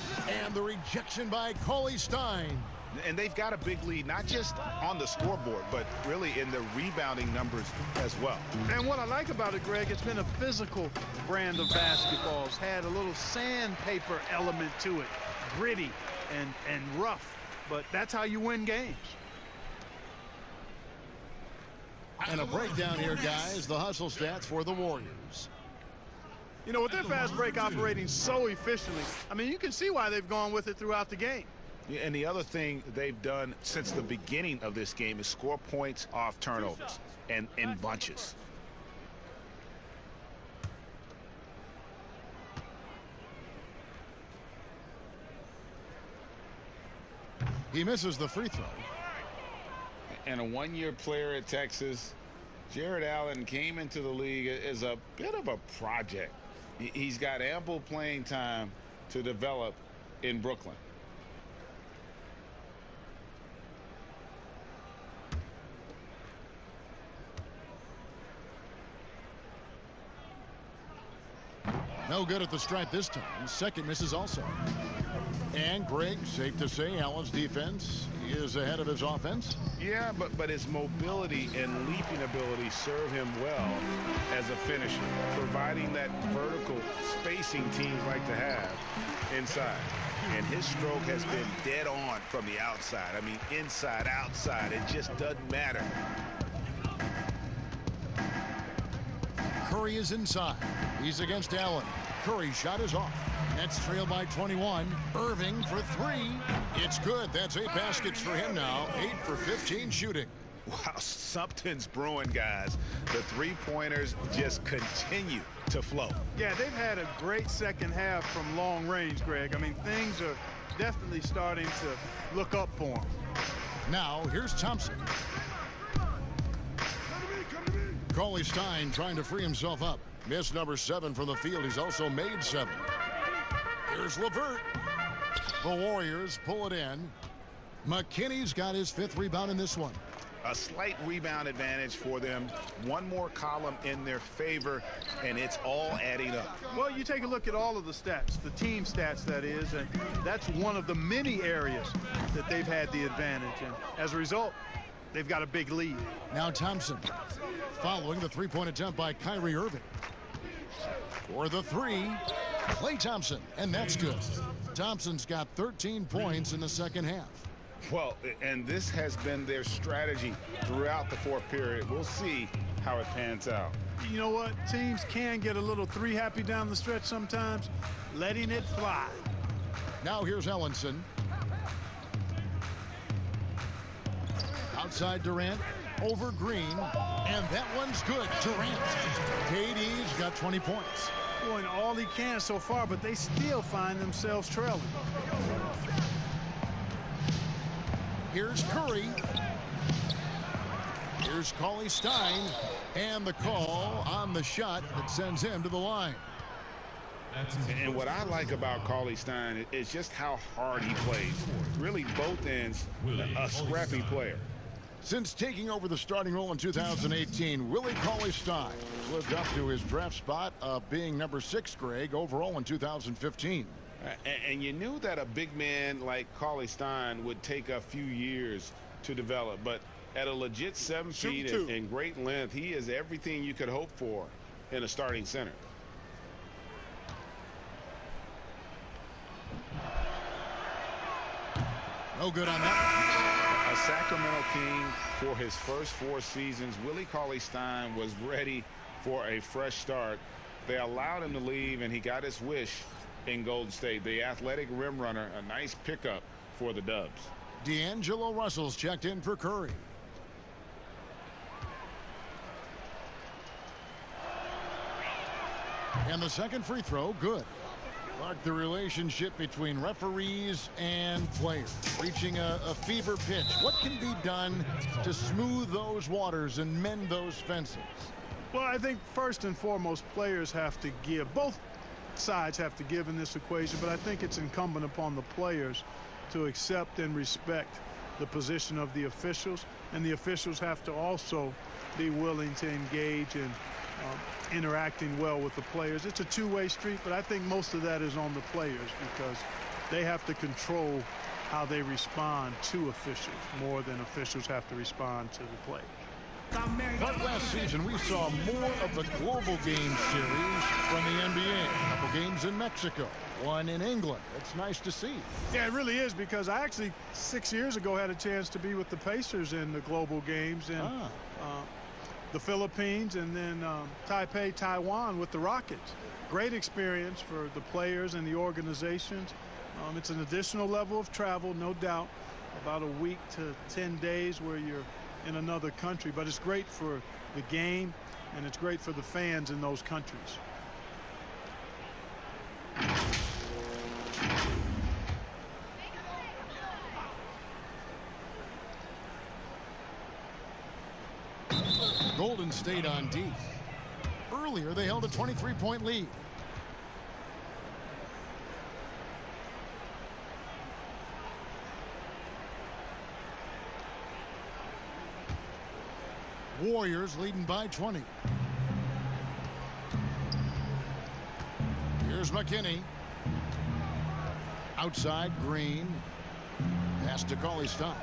And the rejection by Cauley-Stein. And they've got a big lead, not just on the scoreboard, but really in the rebounding numbers as well. And what I like about it, Greg, it's been a physical brand of basketball. It's had a little sandpaper element to it. Gritty and rough. But that's how you win games. And a breakdown here, guys. The hustle stats for the Warriors. You know, with their fast break operating so efficiently, I mean, you can see why they've gone with it throughout the game. Yeah, and the other thing they've done since the beginning of this game is score points off turnovers and in bunches. He misses the free throw. And a one-year player at Texas, Jared Allen came into the league as a bit of a project. He's got ample playing time to develop in Brooklyn. No good at the stripe this time. Second misses also. And Greg, safe to say, Allen's defense is ahead of his offense. Yeah, but his mobility and leaping ability serve him well as a finisher, providing that vertical spacing teams like to have inside. And his stroke has been dead on from the outside. I mean, inside, outside, it just doesn't matter. Curry is inside. He's against Allen. Curry's shot is off. Nets trail by 21. Irving for 3. It's good. That's 8 baskets for him now. 8 for 15 shooting. Wow, something's brewing, guys. The three-pointers just continue to flow. Yeah, they've had a great second half from long range, Greg. I mean, things are definitely starting to look up for them. Now, here's Thompson. Cauley-Stein trying to free himself up. Missed number 7 from the field. He's also made 7. Here's LeVert. The Warriors pull it in. McKinney's got his 5th rebound in this one. A slight rebound advantage for them. One more column in their favor, and it's all adding up. Well, you take a look at all of the stats, the team stats, that is, and that's one of the many areas that they've had the advantage. And as a result, they've got a big lead. Now Thompson following the three-point attempt by Kyrie Irving. For the 3, Klay Thompson, and that's good. Thompson's got 13 points in the second half. Well, and this has been their strategy throughout the fourth period. We'll see how it pans out. You know what? Teams can get a little three-happy down the stretch sometimes, letting it fly. Now here's Ellenson. Outside Durant, over Green, and that one's good. Durant. KD's got 20 points. scoring all he can so far, but they still find themselves trailing. Here's Curry. Here's Cauley Stein. And the call on the shot that sends him to the line. And what I like about Cauley Stein is just how hard he plays. Really, both ends, a scrappy player. Since taking over the starting role in 2018, Willie Cauley Stein lived up to his draft spot of being number 6, Greg, overall in 2015. And you knew that a big man like Cauley Stein would take a few years to develop, but at a legit 7 feet and great length, he is everything you could hope for in a starting center. No good on that. A Sacramento King for his first 4 seasons. Willie Cauley Stein was ready for a fresh start. They allowed him to leave, and he got his wish in Golden State. The athletic rim runner, a nice pickup for the Dubs. D'Angelo Russell's checked in for Curry. And the second free throw, good. Like the relationship between referees and players reaching a fever pitch. What can be done to smooth those waters and mend those fences? Well, I think first and foremost, players have to give. Both sides have to give in this equation, but I think it's incumbent upon the players to accept and respect the position of the officials, and the officials have to also be willing to engage in interacting well with the players. It's a two-way street, but I think most of that is on the players because they have to control how they respond to officials more than officials have to respond to the players. But last season we saw more of the global game series from the NBA. A couple games in Mexico, one in England. It's nice to see. Yeah, it really is, because I actually 6 years ago had a chance to be with the Pacers in the global games in the Philippines, and then Taipei, Taiwan with the Rockets. Great experience for the players and the organizations. It's an additional level of travel, no doubt, about a week to 10 days where you're in another country, but it's great for the game and it's great for the fans in those countries. Golden State on D. Earlier they held a 23-point lead. Warriors leading by 20. Here's McKinney. Outside, Green. Pass to Cauley Stein.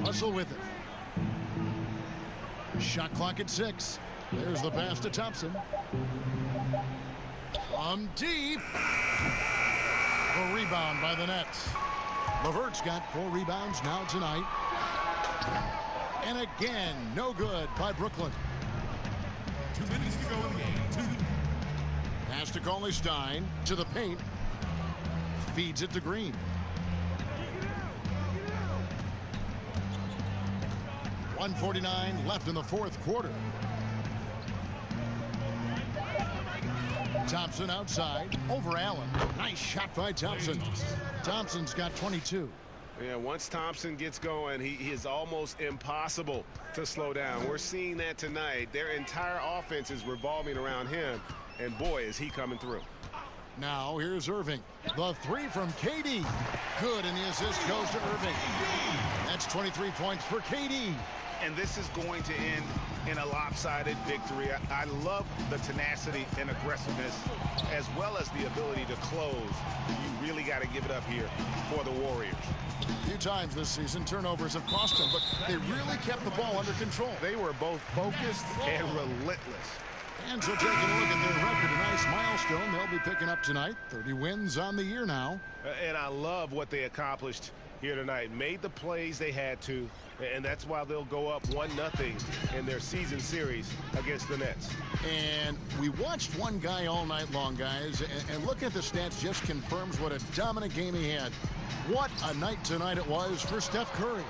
Russell with it. Shot clock at 6. There's the pass to Thompson. From deep. A rebound by the Nets. LeVert's got 4 rebounds now tonight. And again, no good by Brooklyn. 2 minutes to go in the game. Pass to Cauley Stein to the paint. Feeds it to Green. .149 left in the fourth quarter. Thompson outside over Allen. Nice shot by Thompson. Thompson's got 22. Yeah, once Thompson gets going, he is almost impossible to slow down. We're seeing that tonight. Their entire offense is revolving around him, and boy, is he coming through. Now here's Irving. The 3 from KD. Good, and the assist goes to Irving. That's 23 points for KD. And this is going to end in a lopsided victory. I love the tenacity and aggressiveness, as well as the ability to close. You really got to give it up here for the Warriors. A few times this season, turnovers have cost them, but they really kept the ball under control. They were both focused and relentless. And so taking a look at their record, a nice milestone they'll be picking up tonight. 30 wins on the year now. And I love what they accomplished here tonight. Made the plays they had to, and that's why they'll go up 1-0 in their season series against the Nets. And we watched one guy all night long, guys, and looking at the stats just confirms what a dominant game he had. What a night tonight it was for Steph Curry.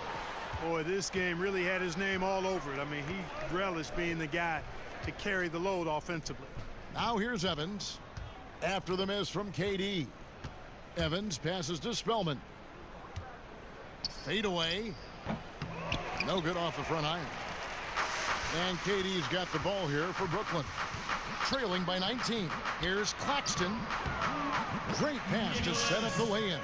Boy, this game really had his name all over it. I mean, he relished being the guy to carry the load offensively. Now here's Evans. After the miss from KD. Evans passes to Spellman. Fade away. No good off the front iron. And KD's got the ball here for Brooklyn. Trailing by 19. Here's Claxton. Great pass to set up the lay-in.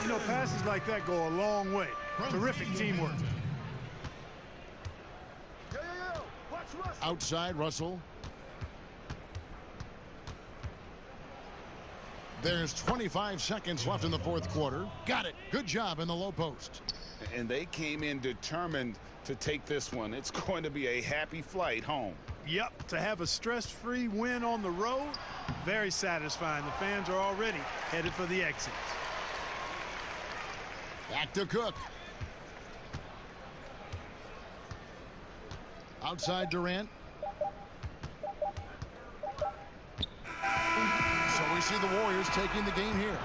You know, passes like that go a long way. Terrific teamwork. Outside Russell. There's 25 seconds left in the fourth quarter. Got it. Good job in the low post. And they came in determined to take this one. It's going to be a happy flight home. Yep, to have a stress-free win on the road, very satisfying. The fans are already headed for the exits. Back to Cook. Outside Durant. So we see the Warriors taking the game here.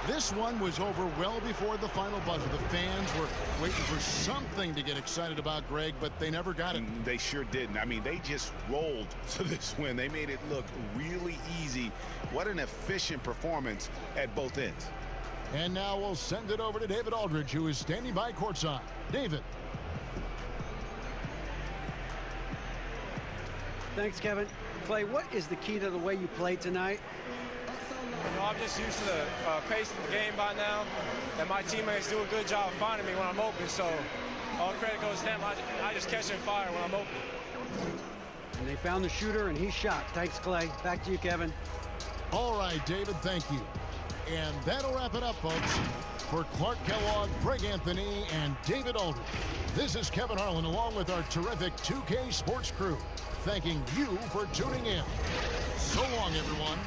This one was over well before the final buzzer. The fans were waiting for something to get excited about, Greg, but they never got it. They sure didn't. I mean, they just rolled to this win. They made it look really easy. What an efficient performance at both ends. And now we'll send it over to David Aldridge, who is standing by courtside. David. Thanks, Kevin. Clay, what is the key to the way you played tonight? You know, I'm just used to the pace of the game by now, and my teammates do a good job finding me when I'm open, so all credit goes to them. I just catch and fire when I'm open. And they found the shooter, and he shot. Thanks, Clay. Back to you, Kevin. All right, David, thank you. And that'll wrap it up, folks. For Clark Kellogg, Greg Anthony, and David Aldridge, this is Kevin Harlan along with our terrific 2K Sports crew, thanking you for tuning in. So long, everyone.